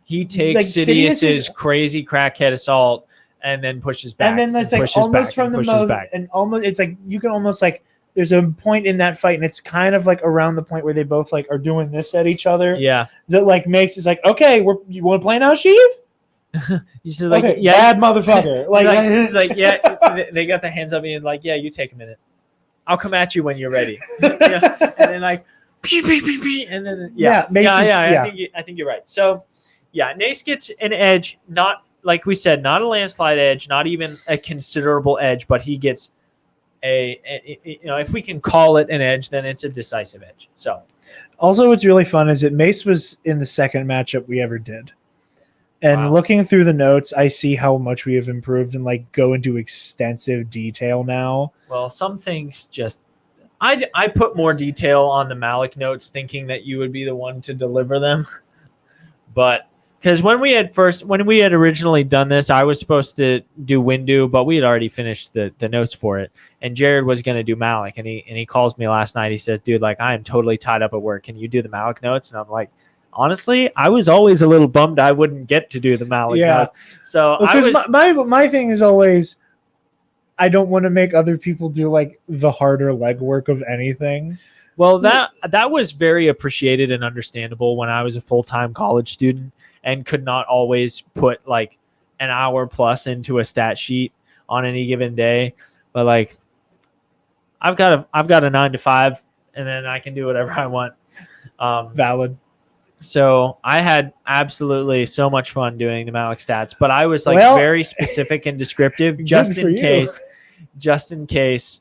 he takes Sidious's crazy crackhead assault and then pushes back, and then that's like almost from the mouth, and almost it's like you can almost like there's a point in that fight, and it's kind of like around the point where they both like are doing this at each other. Yeah, that like Mace is like, okay, you want to play now, Sheev? He's just like, okay, yeah, bad motherfucker. He's like, yeah, they got their hands up and like, yeah, you take a minute. I'll come at you when you're ready. And then like, and then I think you're right. So yeah, Mace gets an edge, not like we said, not a landslide edge, not even a considerable edge, but he gets if we can call it an edge, then it's a decisive edge. So also what's really fun is that Mace was in the second matchup we ever did. And looking through the notes, I see how much we have improved and like go into extensive detail now. Well, some things just I put more detail on the Malak notes thinking that you would be the one to deliver them. But because when we had originally done this, I was supposed to do Windu, but we had already finished the notes for it. And Jared was going to do Malak, and he calls me last night. He says, dude, like I am totally tied up at work. Can you do the Malak notes? And I'm like, honestly, I was always a little bummed I wouldn't get to do the Malak notes. So my thing is always I don't want to make other people do like the harder legwork of anything. Well, that was very appreciated and understandable when I was a full-time college student and could not always put like an hour plus into a stat sheet on any given day. But like I've got a 9 to 5 and then I can do whatever I want. Valid. So I had absolutely so much fun doing the Malak stats, but I was like very specific and descriptive just in case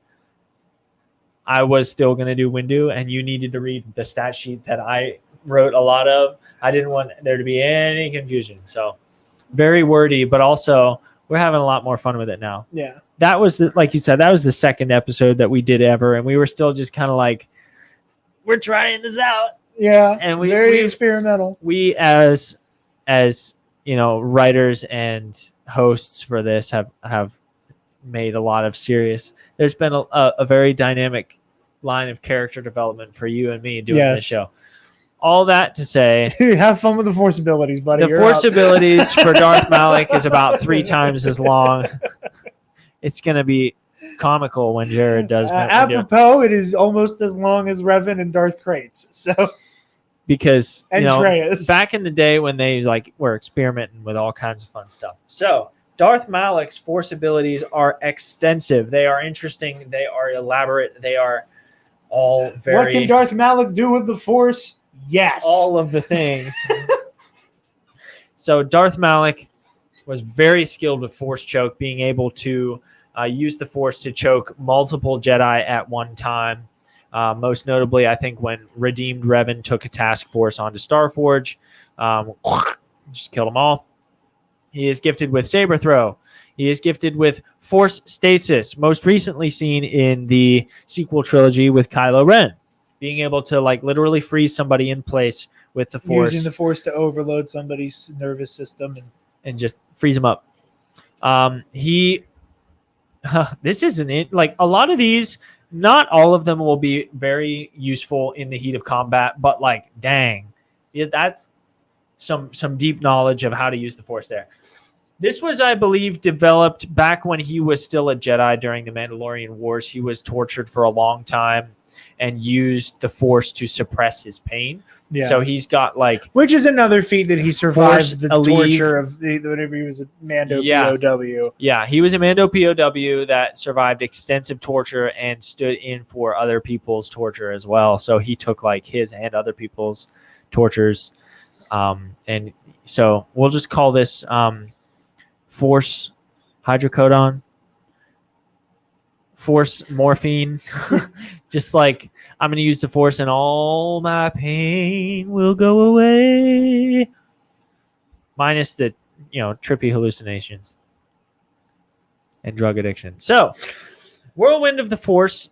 I was still going to do Windu and you needed to read the stat sheet that I wrote a lot of. I didn't want there to be any confusion. So very wordy, but also we're having a lot more fun with it now. Yeah. That was like you said, that was the second episode that we did ever. And we were still just kind of like, we're trying this out. Yeah, and we very experimental. We as writers and hosts for this have made a lot of serious. There's been a very dynamic line of character development for you and me doing this show. All that to say, have fun with the Force abilities, buddy. The Force abilities for Darth Malak is about 3 times as long. It's going to be comical when Jared does. Apropos, it is almost as long as Revan and Darth Kratos. So. Because back in the day when they were experimenting with all kinds of fun stuff. So Darth Malak's Force abilities are extensive. They are interesting. They are elaborate. They are all very. What can Darth Malak do with the Force? Yes, all of the things. So Darth Malak was very skilled with Force choke, being able to use the Force to choke multiple Jedi at one time. Most notably, I think when Redeemed Revan took a task force onto Starforge, just killed them all. He is gifted with saber throw. He is gifted with force stasis, most recently seen in the sequel trilogy with Kylo Ren, being able to like literally freeze somebody in place with the force, using the force to overload somebody's nervous system and just freeze them up. This isn't it. Like a lot of these, not all of them will be very useful in the heat of combat, but like, dang, that's some deep knowledge of how to use the force there. This was, I believe, developed back when he was still a Jedi during the Mandalorian Wars. He was tortured for a long time and used the force to suppress his pain. Yeah. So he's got like, which is another feat that he survived the Aleve. torture of whenever he was a Mando Yeah. POW. Yeah, he was a Mando POW that survived extensive torture and stood in for other people's torture as well. So he took like his and other people's tortures. And so we'll just call this force hydrocodone, force morphine. Just like, I'm going to use the force and all my pain will go away. Minus the, trippy hallucinations and drug addiction. So, whirlwind of the force.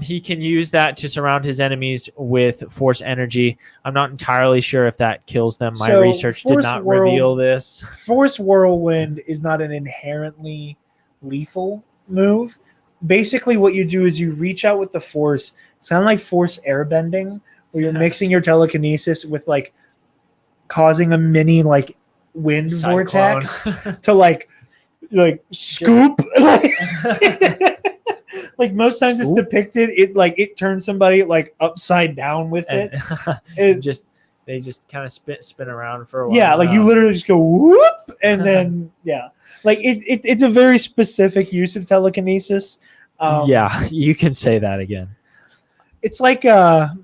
He can use that to surround his enemies with force energy. I'm not entirely sure if that kills them. My research did not reveal this. Force whirlwind is not an inherently lethal move. Basically, what you do is you reach out with the force. It's kind of like force airbending, where you're mixing your telekinesis with like causing a mini like wind vortex to like scoop. Like most times it's depicted, it turns somebody like upside down with it. They just kind of spin around for a while. Yeah, like you literally just go whoop, and then like it's a very specific use of telekinesis. Yeah, you can say that again. It's like God,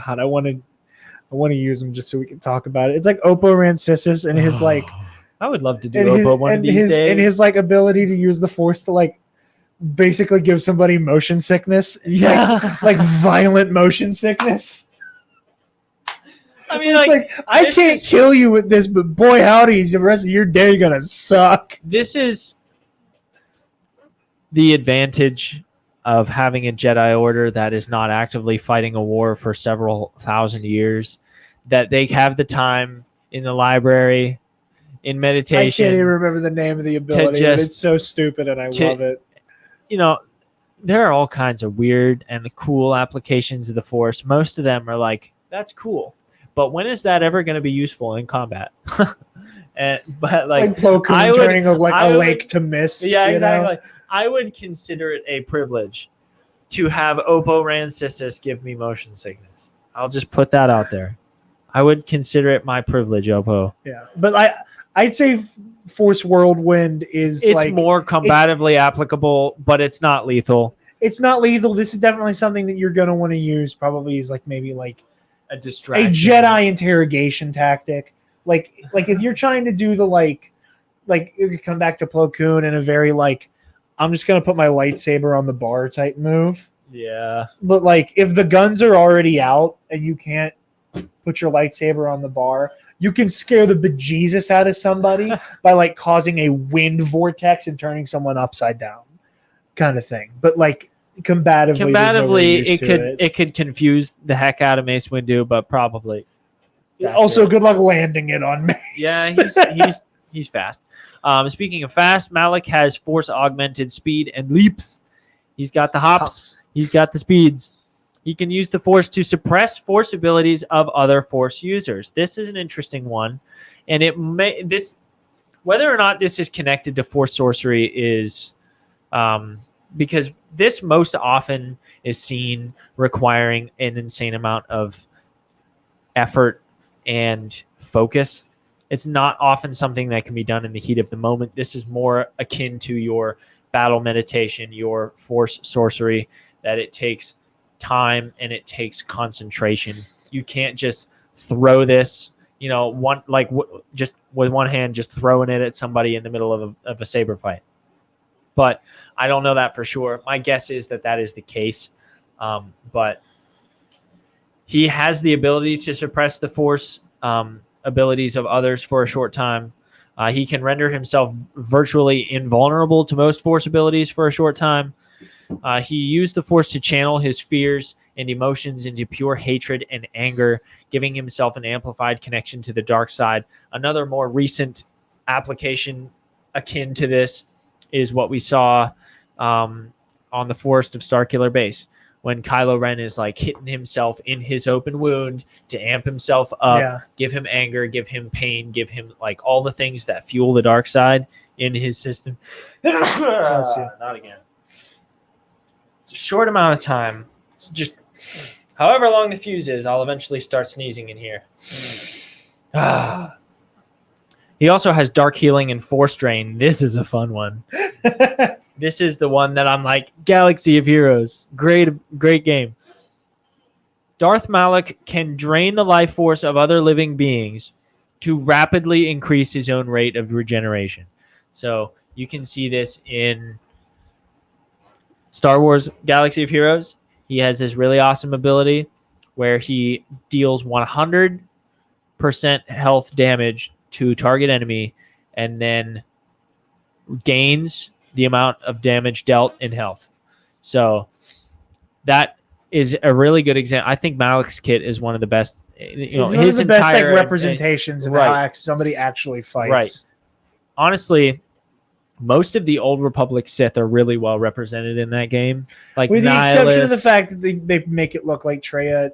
I want to use him just so we can talk about it. It's like Oppo Rancisis and his like. I would love to do Oppo one of these days. And his like ability to use the force to like basically give somebody motion sickness. Yeah, like violent motion sickness. I mean, it's I can't kill you with this, but boy howdy, the rest of your day gonna suck. This is the advantage of having a Jedi Order that is not actively fighting a war for several thousand years, that they have the time in the library, in meditation. I can't even remember the name of the ability, but it's so stupid and I love it. There are all kinds of weird and cool applications of the Force. Most of them are like, that's cool. But when is that ever going to be useful in combat? But like Plo Koon turning a lake to mist. Yeah, exactly. I would consider it a privilege to have Oppo Rancisis give me motion sickness. I'll just put that out there. I would consider it my privilege, Oppo. Yeah, but I'd say Force Whirlwind is more combatively applicable, but it's not lethal. It's not lethal. This is definitely something that you're going to want to use. Probably is maybe a distraction, a Jedi interrogation tactic. Like if you're trying to do the like you come back to Plo Koon in a very I'm just going to put my lightsaber on the bar type move. Yeah. But if the guns are already out and you can't put your lightsaber on the bar, you can scare the bejesus out of somebody by causing a wind vortex and turning someone upside down kind of thing. But combatively it could confuse the heck out of Mace Windu, but probably. Also, good luck landing it on Mace. Yeah, he's fast. Speaking of fast, Malak has force augmented speed and leaps. He's got the hops. He's got the speeds. He can use the force to suppress force abilities of other force users. This is an interesting one, and whether or not this is connected to force sorcery is because this most often is seen requiring an insane amount of effort and focus. It's not often something that can be done in the heat of the moment. This is more akin to your battle meditation, your force sorcery, that it takes time and it takes concentration. You can't just throw this, just with one hand, just throwing it at somebody in the middle of a saber fight. But I don't know that for sure. My guess is that is the case. But he has the ability to suppress the force abilities of others for a short time. He can render himself virtually invulnerable to most Force abilities for a short time. He used the Force to channel his fears and emotions into pure hatred and anger, giving himself an amplified connection to the dark side. Another more recent application akin to this is what we saw on the Forest of Starkiller Base, when Kylo Ren is like hitting himself in his open wound to amp himself up, give him anger, give him pain, give him like all the things that fuel the dark side in his system. Not again. It's a short amount of time. It's just however long the fuse is, I'll eventually start sneezing in here. He also has Dark Healing and Force Drain. This is a fun one. This is the one that I'm like, Galaxy of Heroes. Great game. Darth Malak can drain the life force of other living beings to rapidly increase his own rate of regeneration. So you can see this in Star Wars Galaxy of Heroes. He has this really awesome ability where he deals 100% health damage to target enemy and then gains the amount of damage dealt in health. So that is a really good example. I think Malak's kit is one of the best. His one of the best like representations of how somebody actually fights. Right. Honestly, most of the old Republic Sith are really well represented in that game. Like with the exception of the fact that they make it look like Traya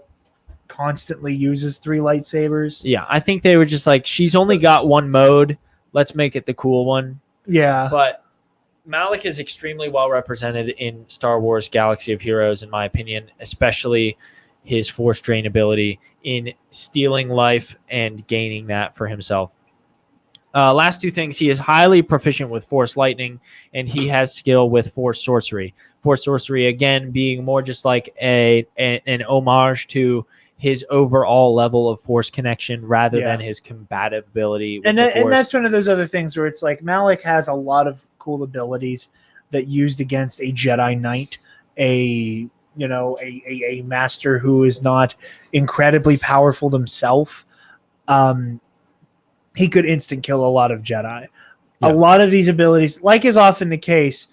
constantly uses 3 lightsabers. Yeah, I think they were just like, she's only got one mode. Let's make it the cool one. Yeah. But Malak is extremely well represented in Star Wars Galaxy of Heroes, in my opinion, especially his Force Drain ability in stealing life and gaining that for himself. Last 2 things, he is highly proficient with Force Lightning, and he has skill with Force Sorcery. Force Sorcery, again, being more just like an homage to his overall level of Force connection rather than his combative ability. And that's one of those other things where it's like Malak has a lot of cool abilities that used against a Jedi Knight, a master who is not incredibly powerful themselves. He could instant kill a lot of Jedi. Yeah. A lot of these abilities, like is often the case,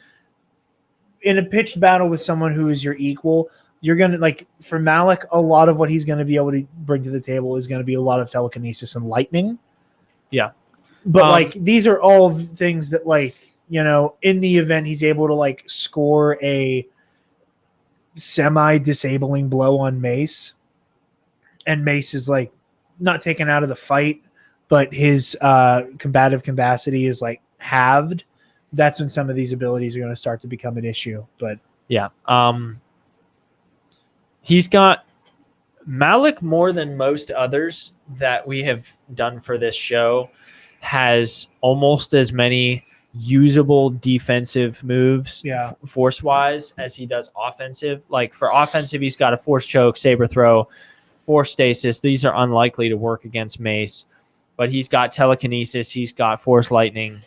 in a pitched battle with someone who is your equal, you're going to, like, for Malak, a lot of what he's going to be able to bring to the table is going to be a lot of telekinesis and lightning. Yeah. But, like, these are all things that, like, in the event he's able to, like, score a semi-disabling blow on Mace, and Mace is, like, not taken out of the fight, but his combative capacity is, like, halved. That's when some of these abilities are going to start to become an issue. But, yeah. He's got Malak, more than most others that we have done for this show, has almost as many usable defensive moves force-wise as he does offensive. Like for offensive, he's got a Force Choke, Saber Throw, Force Stasis. These are unlikely to work against Mace, but he's got Telekinesis, he's got Force Lightning.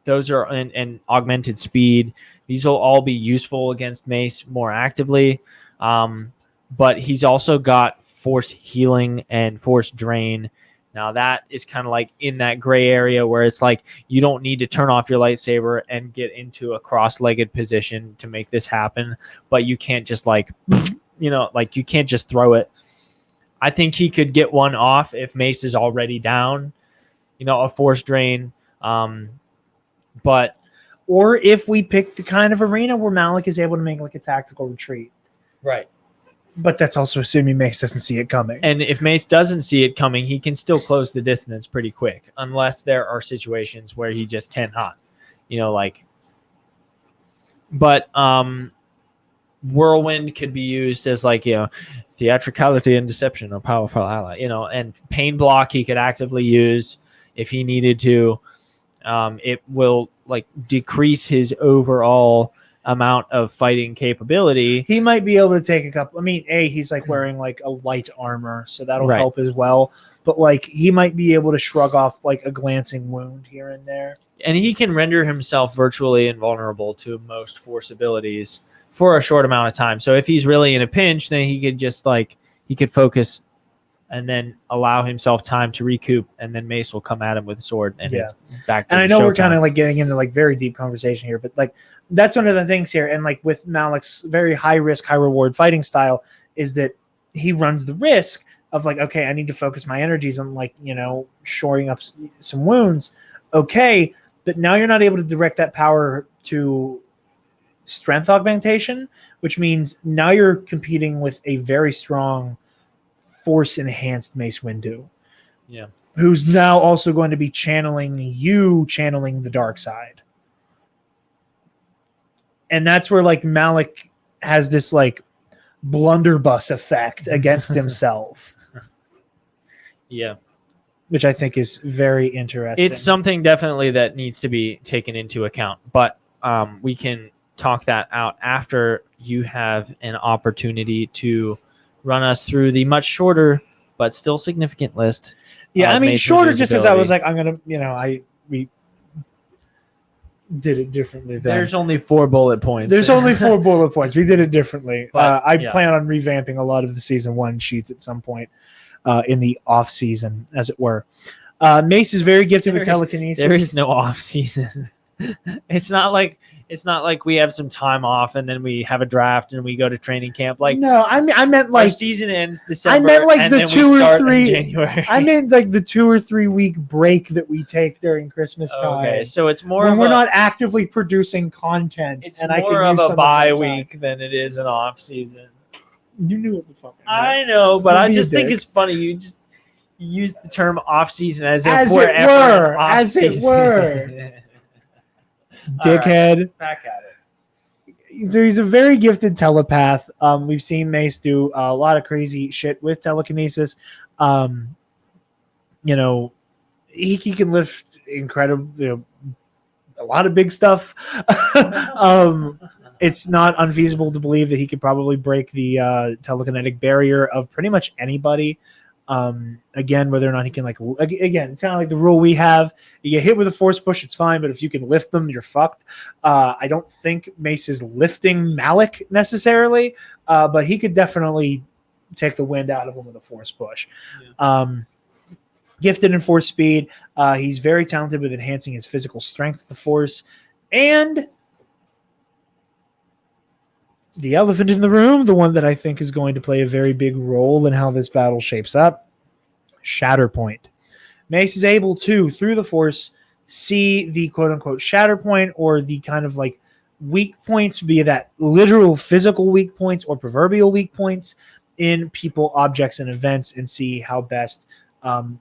Those are and Augmented Speed. These will all be useful against Mace more actively. But he's also got Force Healing and Force Drain. Now that is kind of like in that gray area where it's like you don't need to turn off your lightsaber and get into a cross-legged position to make this happen, but you can't just like, like you can't just throw it. I think he could get one off if Mace is already down, a Force Drain. Or if we pick the kind of arena where Malak is able to make like a tactical retreat. Right. But that's also assuming Mace doesn't see it coming. And if Mace doesn't see it coming, he can still close the distance pretty quick, unless there are situations where he just cannot, But Whirlwind could be used as like, theatricality and deception or powerful ally, and Pain Block he could actively use if he needed to. It will like decrease his overall amount of fighting capability. He might be able to take a couple. I mean, he's like wearing like a light armor, so that'll help as well. But like he might be able to shrug off like a glancing wound here and there. And he can render himself virtually invulnerable to most Force abilities for a short amount of time. So if he's really in a pinch, then he could just he could focus and then allow himself time to recoup, and then Mace will come at him with a sword, and it's back to and I know we're kind showtime. of like getting into like very deep conversation here, but like that's one of the things here. And like with Malak's very high risk, high reward fighting style is that he runs the risk of like, okay, I need to focus my energies on like, shoring up some wounds. Okay, but now you're not able to direct that power to strength augmentation, which means now you're competing with a very strong force enhanced Mace Windu. Yeah. Who's now also going to be channeling the dark side. And that's where like Malak has this like blunderbuss effect against himself. Yeah. Which I think is very interesting. It's something definitely that needs to be taken into account, but we can talk that out after you have an opportunity to run us through the much shorter but still significant list. Yeah, I mean, Mace shorter Windu's just because I was ability. like, I'm gonna, we did it differently. There's only 4 bullet points. There's only 4 bullet points. We did it differently. But, I yeah. plan on revamping a lot of the season 1 sheets at some point in the off season, as it were. Mace is very gifted with telekinesis. There is no off season. It's not like we have some time off and then we have a draft and we go to training camp. Like, no, I meant our like season ends December. I meant like and the then we 2 or start in 3. January. I meant like the 2 or 3 week break that we take during Christmas time. Okay, so it's more when of we're not actively producing content. It's and I more can of use a some of bye that time. week than it is an off season. You knew what the fuck I meant. I know, but Don't I be a just think dick. it's funny. You just use the term off season as As if we're it ever were, off as it season. were. Dickhead. Back at it. So he's a very gifted telepath. We've seen Mace do a lot of crazy shit with telekinesis. He can lift incredibly a lot of big stuff. It's not unfeasible to believe that he could probably break the telekinetic barrier of pretty much anybody. Again, whether or not he can again, it's kind of like the rule we have. You get hit with a force push, it's fine, but if you can lift them, you're fucked. I don't think Mace is lifting Malak necessarily, but he could definitely take the wind out of him with a force push. Yeah. Gifted in force speed. He's very talented with enhancing his physical strength with the force. And the elephant in the room, the one that I think is going to play a very big role in how this battle shapes up, Shatterpoint. Mace is able to, through the force, see the quote-unquote Shatterpoint or the kind of like weak points, be that literal physical weak points or proverbial weak points in people, objects, and events, and see how best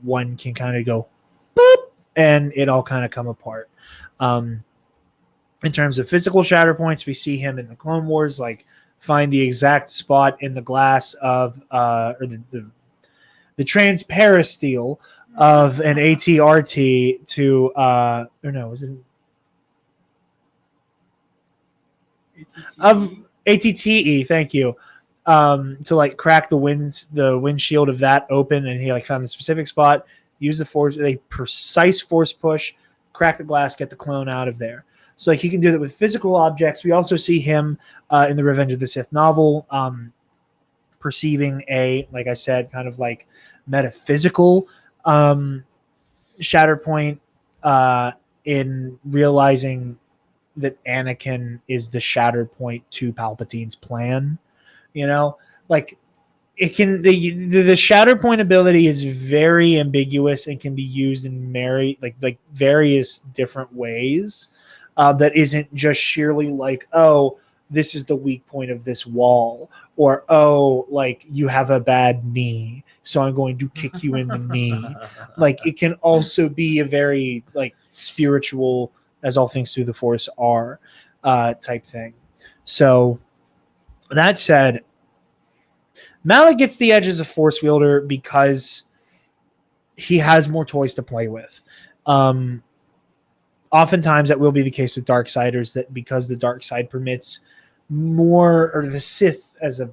one can kind of go boop, and it all kind of come apart. In terms of physical shatter points, we see him in the Clone Wars, like find the exact spot in the glass of or the transparasteel of an ATRT to or no, was it of ATTE? Thank you. To like crack the windshield of that open, and he like found the specific spot, use the force, a precise force push, crack the glass, get the clone out of there. So like he can do that with physical objects. We also see him in the Revenge of the Sith novel perceiving a, like I said, kind of like metaphysical shatter point in realizing that Anakin is the shatter point to Palpatine's plan. Like it can the shatter point ability is very ambiguous and can be used in like various different ways. That isn't just sheerly like, oh, this is the weak point of this wall, or oh, like you have a bad knee, so I'm going to kick you in the knee. Like it can also be a very like spiritual, as all things through the Force are, type thing. So that said, Malak gets the edge as a Force wielder because he has more toys to play with. Oftentimes that will be the case with Darksiders, that because the dark side permits more, or the Sith as a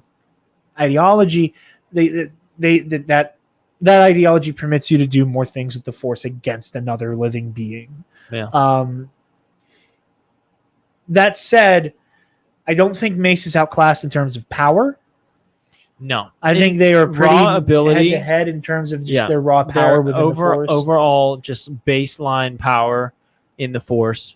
ideology, that ideology permits you to do more things with the Force against another living being. Yeah. That said, I don't think Mace is outclassed in terms of power. No, I think they are pretty raw ability head to head in terms of just their raw power their within the Force. overall just baseline power in the Force.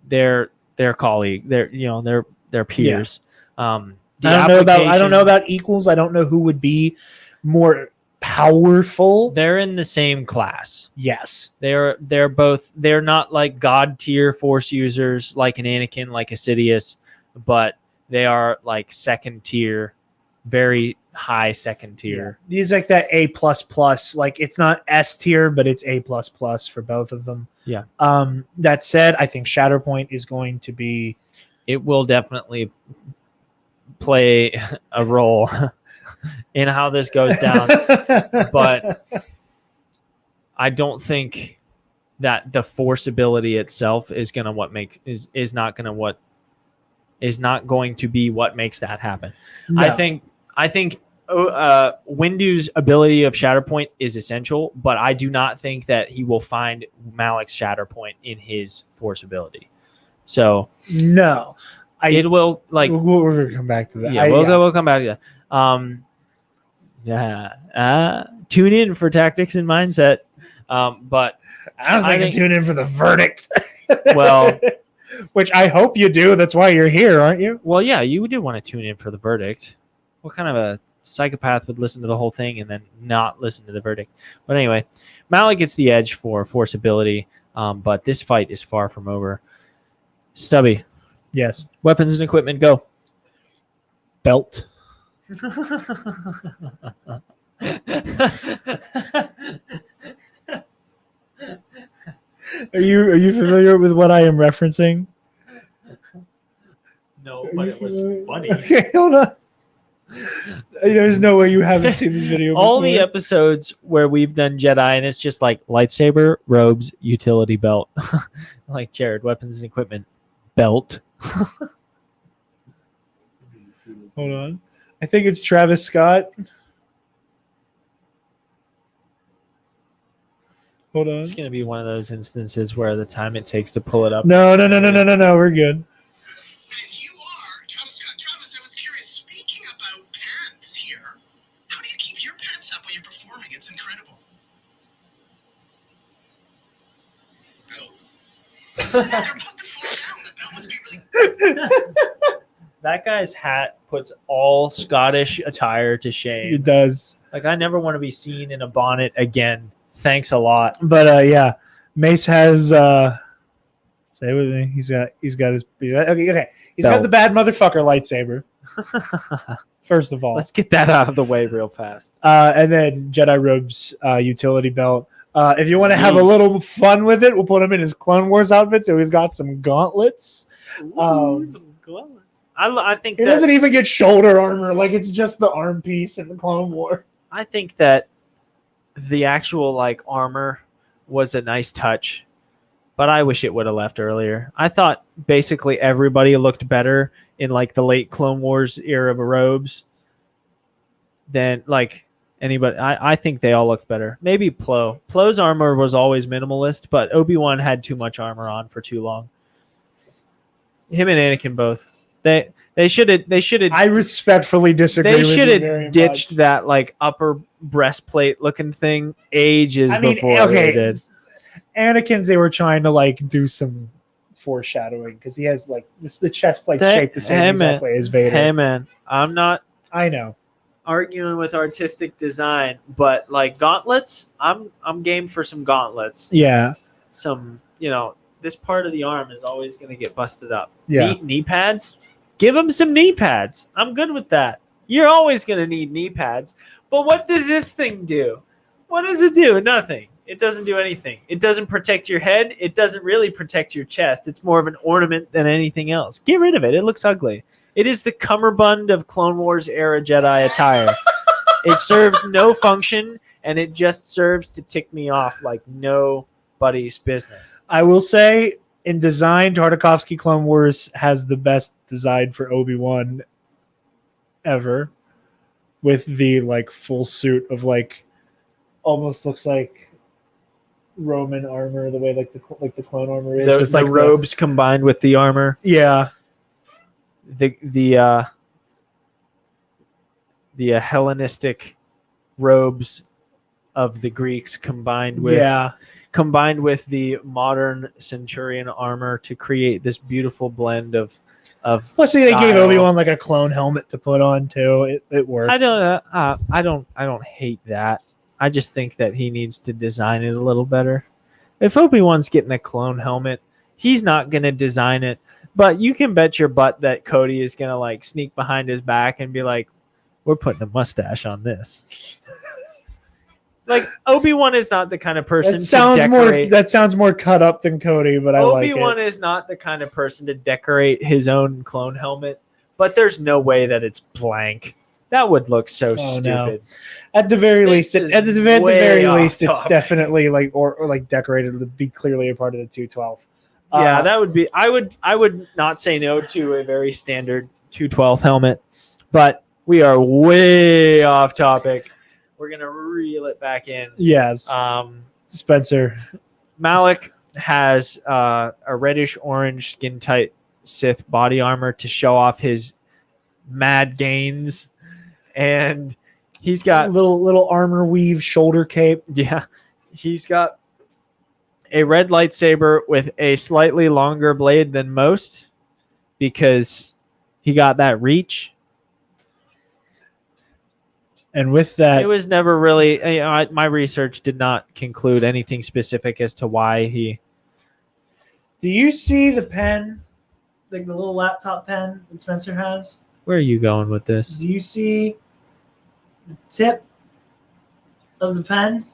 Their colleague, their peers. I don't know about equals. I don't know who would be more powerful. They're in the same class. Yes, they're both. They're not like god tier Force users like an Anakin, like a Sidious, but they are like second tier, very high second tier. Yeah. He's like that A++. Like it's not S tier, but it's A++ for both of them. Yeah. That said, I think Shatterpoint is going to be. It will definitely play a role in how this goes down, but I don't think that the Force ability itself is gonna is not going to be what makes that happen. No. I think Windu's ability of Shatterpoint is essential, but I do not think that he will find Malak's Shatterpoint in his Force ability. So no, it will like we're gonna come back to that. Yeah, we'll come back to that. Tune in for Tactics and Mindset. But I was thinking tune in for the verdict. Well, which I hope you do. That's why you're here, aren't you? Well, yeah, you do want to tune in for the verdict. What kind of a psychopath would listen to the whole thing and then not listen to the verdict? But anyway, Malak gets the edge for Force ability, but this fight is far from over. Stubby. Yes. Weapons and equipment, go. Belt. Are you familiar with what I am referencing? No, but it was funny. Okay, hold on. There's no way you haven't seen this video before. All the episodes where we've done Jedi and it's just like lightsaber, robes, utility belt. Like Jared, weapons and equipment, belt. Hold on. I think it's Travis Scott. Hold on. It's going to be one of those instances where the time it takes to pull it up. No. We're good. And you are Travis Scott. Travis, I was curious. Speaking about pants here, how do you keep your pants up when you're performing? It's incredible. Belt. They're about to fall down. The belt must be really. That guy's hat puts all Scottish attire to shame. It does. Like, I never want to be seen in a bonnet again. Thanks a lot. But yeah, Mace has say with me. He's got his okay. He's got the bad motherfucker lightsaber. First of all, let's get that out of the way real fast. And then Jedi robes, utility belt. If you want to have a little fun with it, we'll put him in his Clone Wars outfit. So he's got some gauntlets. Some gauntlets. I think he doesn't even get shoulder armor. Like it's just the arm piece in the Clone War. I think that the actual like armor was a nice touch, but I wish it would have left earlier. I thought basically everybody looked better in like the late Clone Wars era of robes than like anybody. I think they all looked better. Maybe Plo. Plo's armor was always minimalist, but Obi-Wan had too much armor on for too long. Him and Anakin both. They should have. I respectfully disagree. They should have ditched that like upper breastplate looking thing ages before they did. Anakin's, they were trying to like do some foreshadowing because he has like the chest plate shaped the same exact way as Vader. Hey man, I'm not. I know. Arguing with artistic design, but like gauntlets, I'm game for some gauntlets. Yeah. Some, this part of the arm is always going to get busted up. Yeah. Knee pads. Give them some knee pads. I'm good with that. You're always going to need knee pads. But what does this thing do? What does it do? Nothing. It doesn't do anything. It doesn't protect your head. It doesn't really protect your chest. It's more of an ornament than anything else. Get rid of it. It looks ugly. It is the cummerbund of Clone Wars era Jedi attire. It serves no function, and it just serves to tick me off like nobody's business. I will say, in design, Tartakovsky Clone Wars has the best design for Obi-Wan ever, with the like full suit of like almost looks like Roman armor, the way like the clone armor is. With the robes combined with the armor. Yeah. the Hellenistic robes of the Greeks combined with the modern centurion armor to create this beautiful blend of Plus, they gave style. Obi-Wan like a clone helmet to put on too. It worked. I don't hate that. I just think that he needs to design it a little better. If Obi-Wan's getting a clone helmet, he's not going to design it. But you can bet your butt that Cody is going to like sneak behind his back and be like, we're putting a mustache on this. Like, Obi-Wan is not the kind of person to decorate. That sounds more cut up than Cody, but I like it. Obi-Wan is not the kind of person to decorate his own clone helmet, but there's no way that it's blank. That would look so stupid. No. At the very least, it's definitely like or like decorated to be clearly a part of the 212. Yeah, that would be. I would not say no to a very standard 212 helmet, but we are way off topic. We're gonna reel it back in. Yes. Spencer Malak has a reddish orange skin tight Sith body armor to show off his mad gains, and he's got little armor weave shoulder cape. Yeah, he's got a red lightsaber with a slightly longer blade than most because he got that reach. And with that, it was never really. My research did not conclude anything specific as to why he. Do you see the pen, like the little laptop pen that Spencer has? Where are you going with this? Do you see the tip of the pen?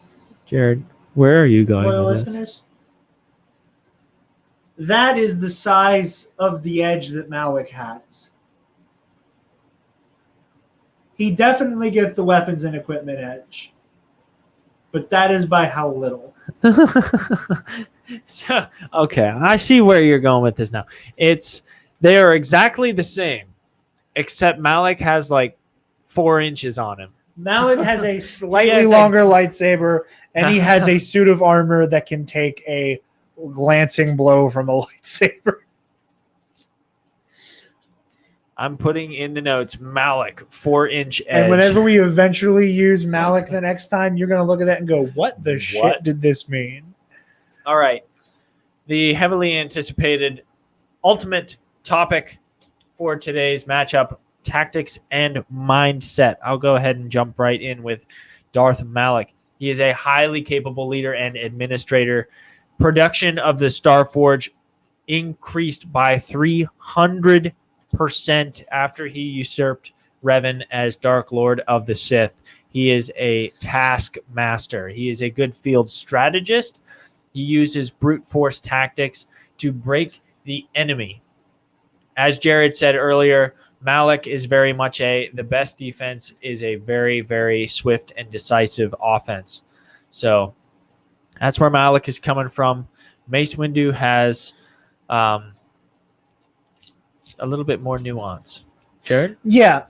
Jared, where are you going Loyal with listeners? this? That is the size of the edge that Malak has. He definitely gets the weapons and equipment edge, but that is by how little. So, okay, I see where you're going with this now. They are exactly the same, except Malak has like 4 inches on him. Malak has a slightly longer lightsaber, and he has a suit of armor that can take a glancing blow from a lightsaber. I'm putting in the notes, Malak, 4-inch edge. And whenever we eventually use Malak the next time, you're going to look at that and go, what the shit did this mean? All right. The heavily anticipated ultimate topic for today's matchup, tactics and mindset. I'll go ahead and jump right in with Darth Malak. He is a highly capable leader and administrator. Production of the Starforge increased by 300% after he usurped Revan as Dark Lord of the Sith. He is a taskmaster. He is a good field strategist. He uses brute force tactics to break the enemy. As Jared said earlier, Malak is very much the best defense is a very, very swift and decisive offense. So that's where Malak is coming from. Mace Windu has a little bit more nuance. Jared? Yeah.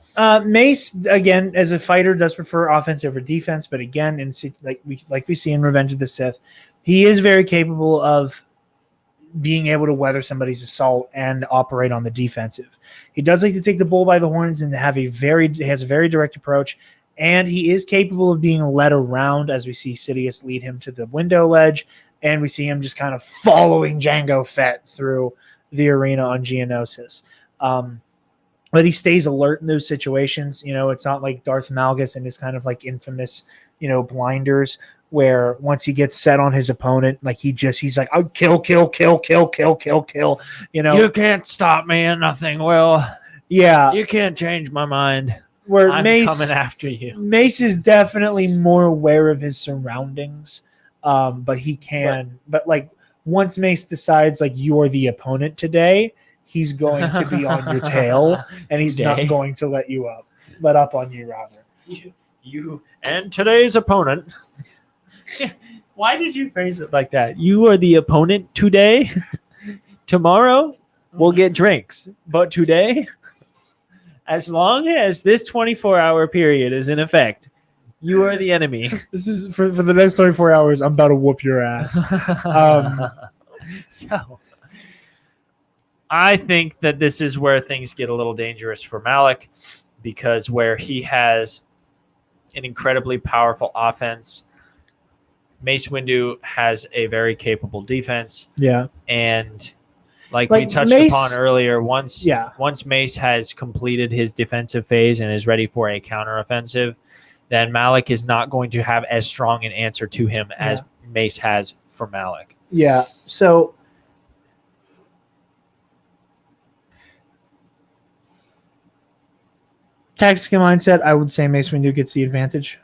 Mace, again, as a fighter, does prefer offense over defense. But again, like we see in Revenge of the Sith, he is very capable of being able to weather somebody's assault and operate on the defensive. He does like to take the bull by the horns and has a very direct approach. And he is capable of being led around, as we see Sidious lead him to the window ledge. And we see him just kind of following Jango Fett through the arena on Geonosis. But he stays alert in those situations. You know, it's not like Darth Malgus and his kind of like infamous, blinders, where once he gets set on his opponent, like he's like, oh, kill. You can't stop me and nothing will. Yeah. You can't change my mind. Where I'm coming after you. Mace is definitely more aware of his surroundings. But he can. But like once Mace decides like you are the opponent today, he's going to be on your tail, and he's not going to let up on you, rather. You and today's opponent. Why did you phrase it like that? You are the opponent today. Tomorrow we'll get drinks, but today, as long as this 24-hour period is in effect, you are the enemy. This is for the next 24 hours. I'm about to whoop your ass. So I think that this is where things get a little dangerous for Malak. because where he has an incredibly powerful offense, Mace Windu has a very capable defense. Yeah. And like Like we touched Mace- upon earlier, once Yeah. Mace has completed his defensive phase and is ready for a counteroffensive, then Malak is not going to have as strong an answer to him as Mace has for Malak. Yeah. So tactical mindset, I would say Mace Windu gets the advantage.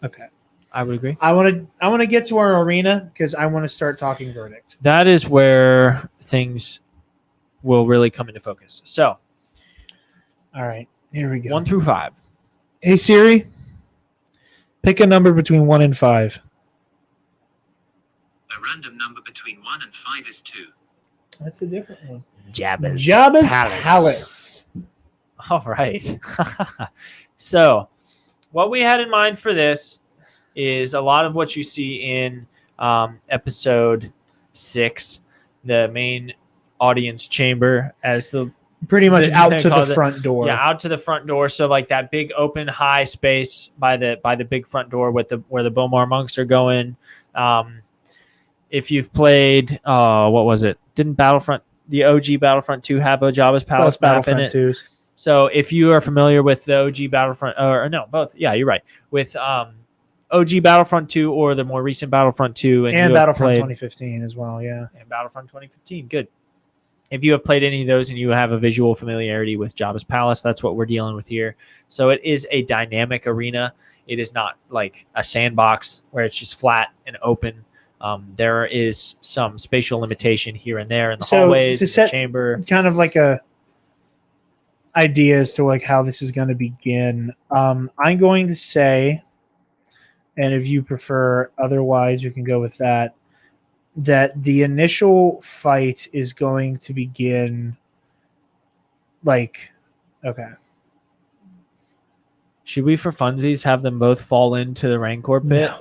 Okay. I would agree. I want to get to our arena because I want to start talking verdict. That is where things will really come into focus. So, All right. Here we go. 1 through 5. Hey Siri, pick a number between 1 and 5. A random number between 1 and 5 is 2. That's a different one. Jabba's Palace. All right. So, what we had in mind for this is a lot of what you see in episode 6, the main audience chamber, as the Pretty much They out to call the it- front door. yeah, out to the front door. So like that big open high space by the big front door with where the Bomar monks are going. If you've played, what was it? Didn't the OG Battlefront 2 have a Jabba's Palace Both map in Battlefront it? 2s. So if you are familiar with the OG Battlefront, or no, both, yeah, you're right. With OG Battlefront 2 or the more recent Battlefront 2, And you have Battlefront played- 2015 as well, yeah. and Battlefront 2015, good. If you have played any of those and you have a visual familiarity with Jabba's Palace, that's what we're dealing with here. So it is a dynamic arena. It is not like a sandbox where it's just flat and open. There is some spatial limitation here and there in the hallways, to in the set chamber. kind of like a idea as to like how this is going to begin. I'm going to say, and if you prefer otherwise, we can go with that the initial fight is going to begin like, okay. Should we, for funsies, have them both fall into the Rancor pit? No.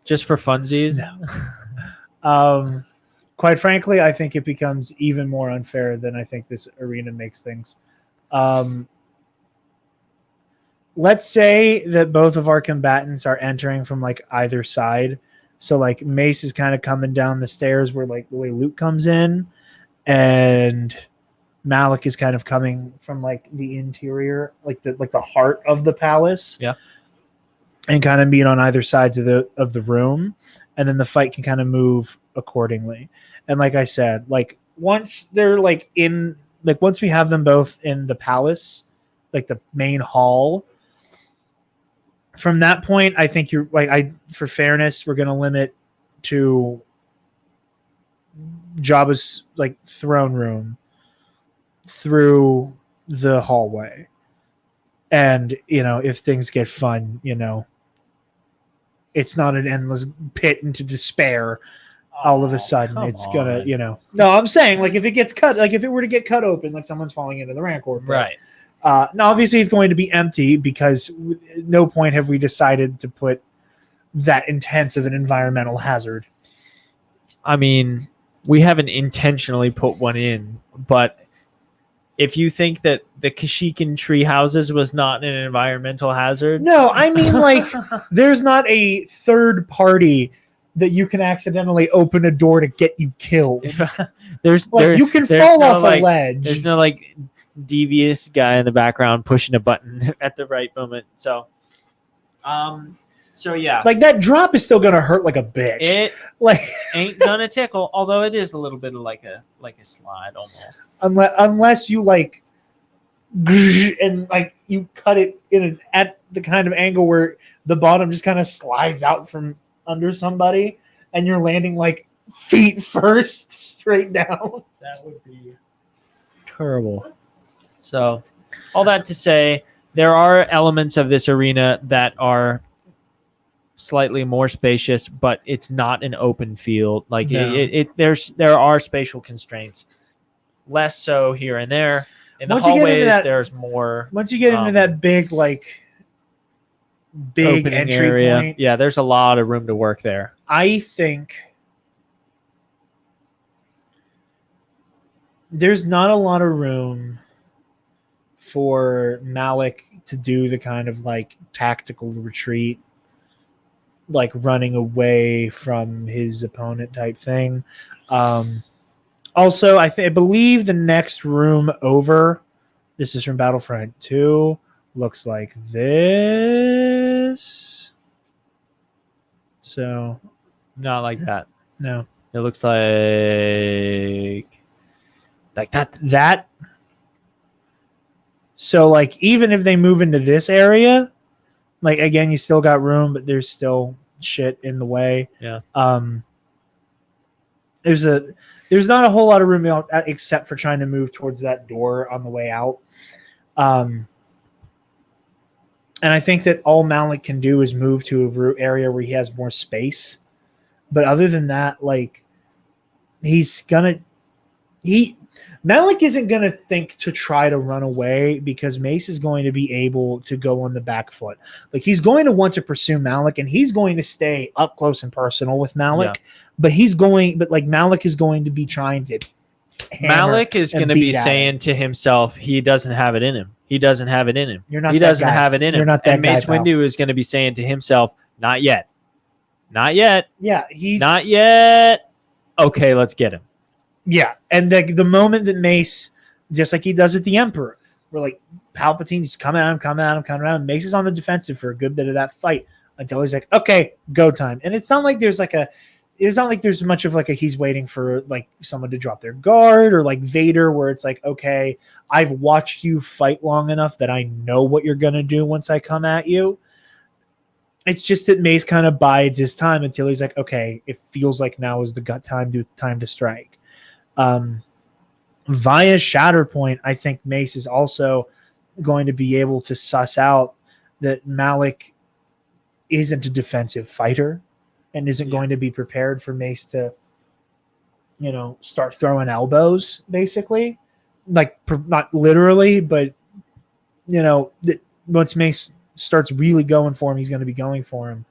Just for funsies? No. Quite frankly, I think it becomes even more unfair than I think this arena makes things. Let's say that both of our combatants are entering from like either side. So like Mace is kind of coming down the stairs where like the way Luke comes in, and Malak is kind of coming from like the interior, like the heart of the palace. Yeah. And kind of being on either sides of the room, and then the fight can kind of move accordingly. And like I said, like once they're like in, like once we have them both in the palace, like the main hall, from that point, I think you're like, for fairness, we're going to limit to Jabba's like throne room through the hallway. And, if things get fun, it's not an endless pit into despair. All of a sudden, it's gonna, No, I'm saying, like, if it gets cut, like, if it were to get cut open, like someone's falling into the Rancor pit. Right. Now, obviously, it's going to be empty because no point have we decided to put that intense of an environmental hazard. I mean, we haven't intentionally put one in, but if you think that the Kashyyykan tree houses was not an environmental hazard, No, I mean, like, there's not a third party that you can accidentally open a door to get you killed. You can fall off a ledge. There's no like devious guy in the background pushing a button at the right moment. So yeah, like that drop is still gonna hurt like a bitch. it Like ain't gonna tickle, although it is a little bit of like a slide almost. unless you like and like you cut it at the kind of angle where the bottom just kind of slides out from under somebody, and you're landing like feet first straight down. That would be terrible. So, all that to say, there are elements of this arena that are slightly more spacious, but it's not an open field. Like No. there are spatial constraints. Less so here and there. In the Once you get into hallways, that- there's more Once you get into that big opening entry area. point, Yeah, there's a lot of room to work there. I think there's not a lot of room for Malak to do the kind of like tactical retreat, like running away from his opponent type thing. Also, I believe the next room over, this is from Battlefront 2, looks like this. So, Not like that. no. It looks like that. That. So, like, even if they move into this area, like, again, you still got room, but there's still shit in the way. Yeah. There's not a whole lot of room out, except for trying to move towards that door on the way out. And I think that all Malak can do is move to a area where he has more space. But other than that, like, Malak isn't going to think to try to run away because Mace is going to be able to go on the back foot. Like, he's going to want to pursue Malak, and he's going to stay up close and personal with Malak. Yeah. But Malak is going to be trying to. Malak is going to be saying to himself, he doesn't have it in him. He doesn't have it in him. You're not. He doesn't have it in him. You're not that and Mace guy, Windu is going to be saying to himself, "Not yet, not yet. Yeah, not yet. Okay, let's get him." Yeah, and the moment that Mace, just like he does with the Emperor, where like Palpatine's coming at him, Mace is on the defensive for a good bit of that fight until he's like, okay, go time. And it's not like there's much of like a he's waiting for like someone to drop their guard or like Vader, where it's like, okay, I've watched you fight long enough that I know what you're gonna do once I come at you. It's just that Mace kind of bides his time until he's like, okay, it feels like now is the time to strike. Via Shatterpoint, I think Mace is also going to be able to suss out that Malak isn't a defensive fighter and isn't going to be prepared for Mace to, start throwing elbows, basically. Like, not literally, but, once Mace starts really going for him, he's going to be going for him.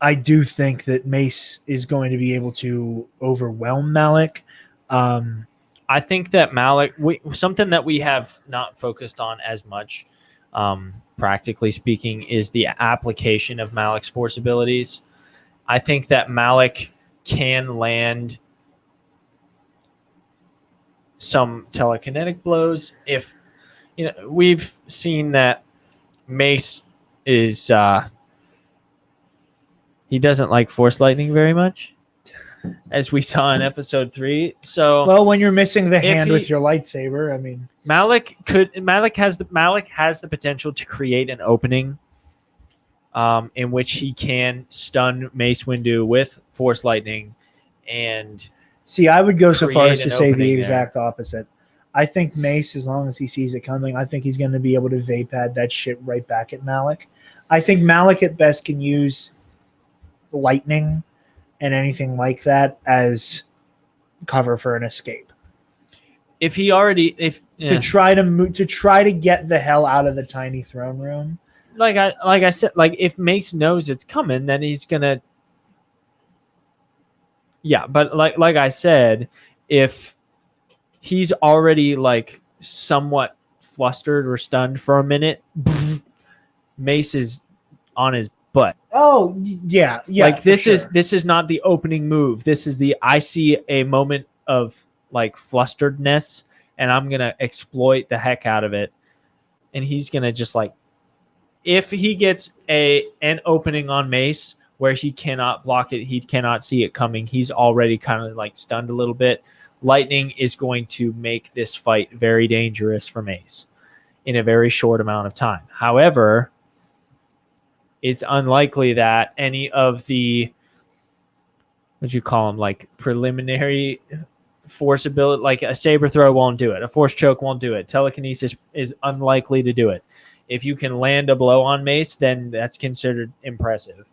I do think that Mace is going to be able to overwhelm Malak. I think that Malak, something that we have not focused on as much, practically speaking, is the application of Malak's force abilities. I think that Malak can land some telekinetic blows. If we've seen that Mace is he doesn't like force lightning very much, as we saw in episode 3. So, well, when you're missing the hand with your lightsaber, I mean, Malak has the potential to create an opening in which he can stun Mace Windu with force lightning. And see, I would go so far as to say the exact opposite. I think Mace, as long as he sees it coming, I think he's going to be able to vape-pad that shit right back at Malak. I think Malak at best can use lightning and anything like that as cover for an escape. To try to get the hell out of the tiny throne room. Like I said, like if Mace knows it's coming, then he's gonna. Yeah, but like I said, if he's already like somewhat flustered or stunned for a minute, Mace is on his butt. Oh yeah. Like this is not the opening move. This is I see a moment of like flusteredness, and I'm gonna exploit the heck out of it. And he's gonna just like, if he gets an opening on Mace where he cannot block it, he cannot see it coming, he's already kind of like stunned a little bit. Lightning is going to make this fight very dangerous for Mace in a very short amount of time. However, it's unlikely that any of the, what'd you call them, like preliminary force ability, like a saber throw won't do it. A force choke won't do it. Telekinesis is unlikely to do it. If you can land a blow on Mace, then that's considered impressive.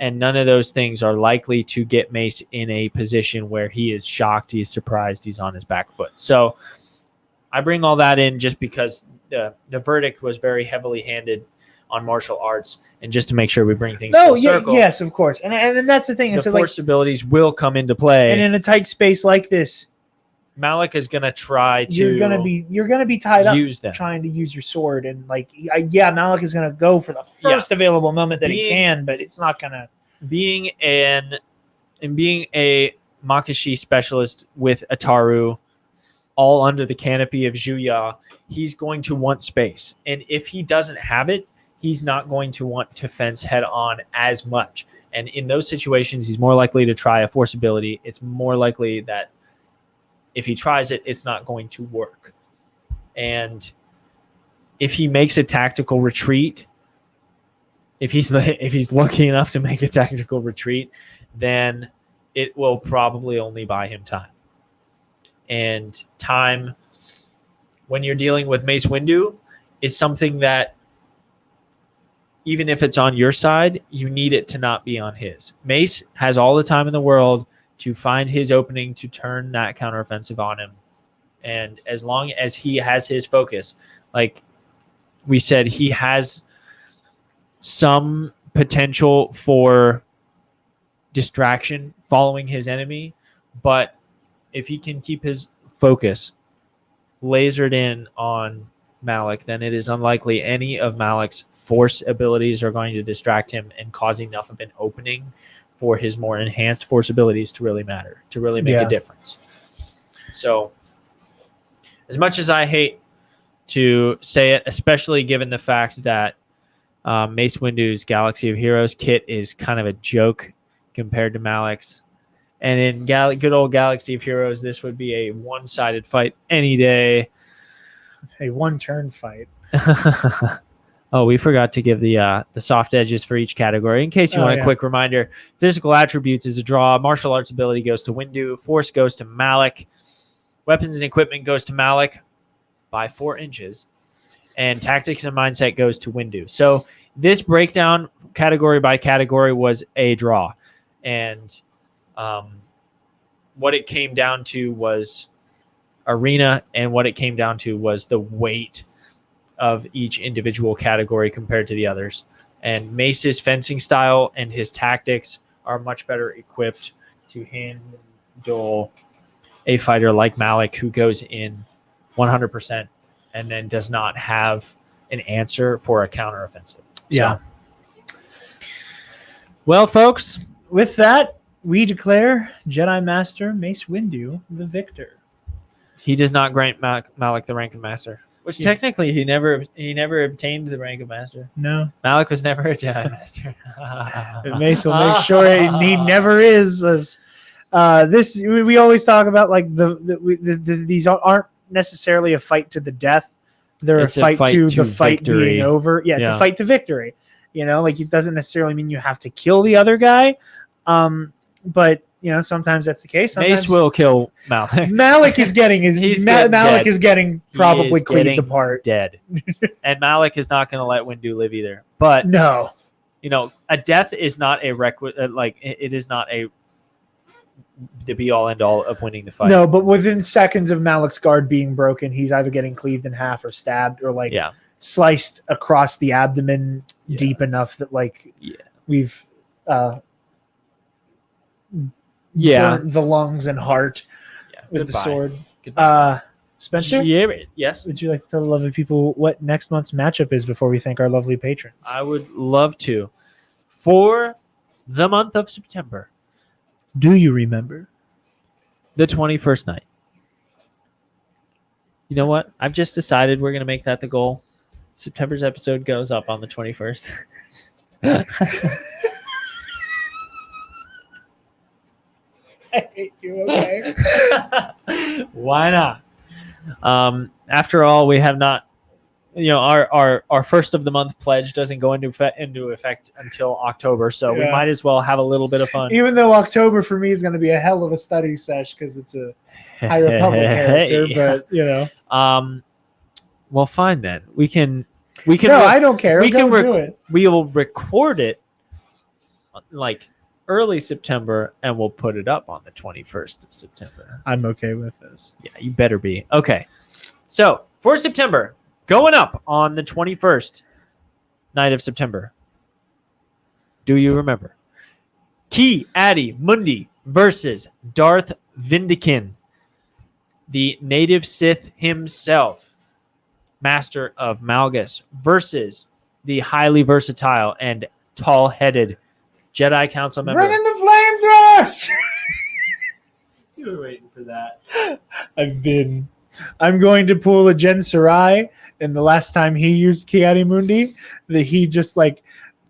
And none of those things are likely to get Mace in a position where he is shocked, he's surprised, he's on his back foot. So I bring all that in just because the verdict was very heavily handed on martial arts, and just to make sure we bring things full circle. Yes, of course. And that's the thing. The force abilities will come into play. And in a tight space like this, Malak is gonna try to. You're gonna be tied up use them. trying to use your sword, and like Malak is gonna go for the first available moment that he can, but it's not gonna. Being a Makashi specialist with Ataru, all under the canopy of Zhuya, he's going to want space, and if he doesn't have it, he's not going to want to fence head on as much. And in those situations, he's more likely to try a force ability. It's more likely that if he tries it, it's not going to work. And if he makes a tactical retreat, if he's lucky enough to make a tactical retreat, then it will probably only buy him time. And time, when you're dealing with Mace Windu, is something that even if it's on your side, you need it to not be on his. Mace has all the time in the world to find his opening to turn that counteroffensive on him. And as long as he has his focus, like we said, he has some potential for distraction following his enemy, but if he can keep his focus lasered in on Malak, then it is unlikely any of Malak's force abilities are going to distract him and cause enough of an opening for his more enhanced force abilities to really matter, to really make a difference. So as much as I hate to say it, especially given the fact that Mace Windu's Galaxy of Heroes kit is kind of a joke compared to Malak's. And in good old Galaxy of Heroes, this would be a one-sided fight any day. A one-turn fight. Oh, we forgot to give the soft edges for each category. In case you want a quick reminder, physical attributes is a draw. Martial arts ability goes to Windu. Force goes to Malak. Weapons and equipment goes to Malak by 4 inches. And tactics and mindset goes to Windu. So this breakdown category by category was a draw. And what it came down to was arena, and what it came down to was the weight of each individual category compared to the others. And Mace's fencing style and his tactics are much better equipped to handle a fighter like Malak, who goes in 100% and then does not have an answer for a counteroffensive. Yeah. So, well, folks, with that, we declare Jedi Master Mace Windu the victor. He does not grant Malak the rank of master, which technically he never obtained the rank of master. No, Malak was never a Jedi master. Mace will make sure he never is. This we always talk about, like these aren't necessarily a fight to the death. They're a fight to the fight victory. Being over. Yeah, it's a fight to victory. You know, like it doesn't necessarily mean you have to kill the other guy. But you know, sometimes that's the case. Sometimes Mace will kill Malak. Malak is getting Malak is getting probably cleaved apart. Dead. And Malak is not going to let Windu live either. But no, you know, a death is not a it is not the be all end all of winning the fight. No, but within seconds of Malak's guard being broken, he's either getting cleaved in half or stabbed or sliced across the abdomen deep enough that we've burnt the lungs and heart with the sword. Spencer? Yes. Would you like to tell the lovely people what next month's matchup is before we thank our lovely patrons? I would love to. For the month of September, do you remember the 21st night? You know what? I've just decided we're going to make that the goal. September's episode goes up on the 21st. I hate you, okay? Why not? After all, we have not, our first of the month pledge doesn't go into effect until October, so we might as well have a little bit of fun. Even though October for me is going to be a hell of a study sesh because it's a High Republic character, but well, fine then. We can. No, I don't care. We do it. We will record it like early September, and we'll put it up on the 21st of September. I'm okay with this. Yeah, you better be. Okay. So for September, going up on the 21st night of September. Do you remember? Ki Adi Mundi versus Darth Vindikin. the native Sith himself, Master of Malgus, versus the highly versatile and tall-headed Jedi Council member. Bring in the flamethrowers! You were waiting for that. I'm going to pull a Jen Sarai, and the last time he used Ki-Adi Mundi, that he just like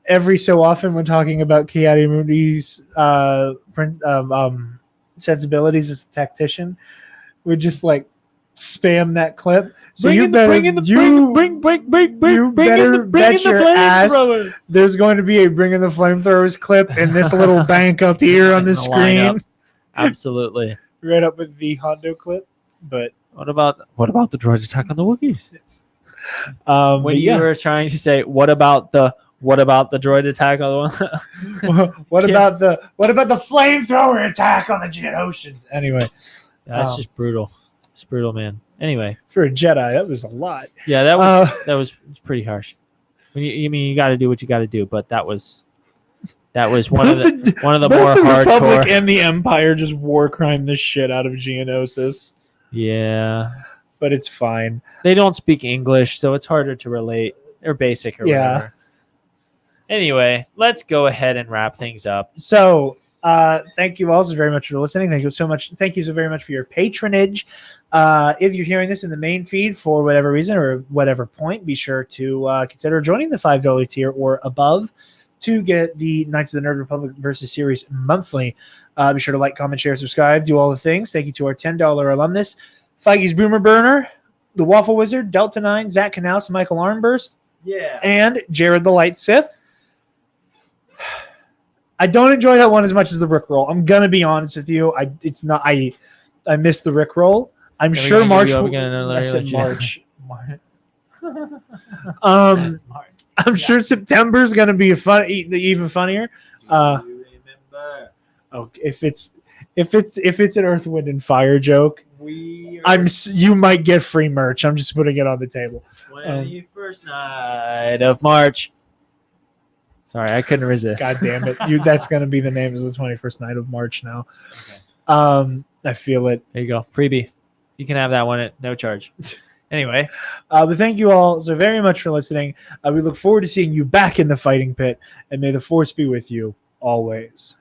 every so often when talking about Ki-Adi Mundi's sensibilities as a tactician, would just like spam that clip. So you better bet your ass there's going to be a Bring in the Flamethrowers clip in this little bank up here on the screen. Lineup. Absolutely. Right up with the Hondo clip. But what about the droid attack on the Wookiees? When you were trying to say what about the droid attack on the one? what about the flamethrower attack on the Geonosians? Anyway, that's just brutal. It's brutal, man. Anyway, for a Jedi, that was a lot. Yeah, that was pretty harsh. You got to do what you got to do, but that was one of the more hardcore. Republic and the Empire just war crime the shit out of Geonosis. Yeah, but it's fine. They don't speak English, so it's harder to relate. They're basic or whatever. Anyway, let's go ahead and wrap things up. So, thank you all so very much for listening. Thank you so much. Thank you so very much for your patronage. If you're hearing this in the main feed for whatever reason or whatever point, be sure to consider joining the $5 tier or above to get the Knights of the Nerd Republic versus Series monthly. Be sure to like, comment, share, subscribe, do all the things. Thank you to our $10 alumnus, Feige's Boomer Burner, the Waffle Wizard, Delta 9, Zach Knaus, Michael Armburst, and Jared the Light Sith. I don't enjoy that one as much as the Rickroll. I'm gonna be honest with you. I miss the Rickroll. I'm sure March. I said March. I'm sure September's gonna be even funnier. If it's an Earth, Wind, and Fire joke, you might get free merch. I'm just putting it on the table. 21st night of March. Sorry, I couldn't resist. God damn it! That's going to be the name of the 21st night of March now. Okay. I feel it. There you go, freebie. You can have that one at no charge. Anyway, but thank you all so very much for listening. We look forward to seeing you back in the fighting pit, and may the Force be with you always.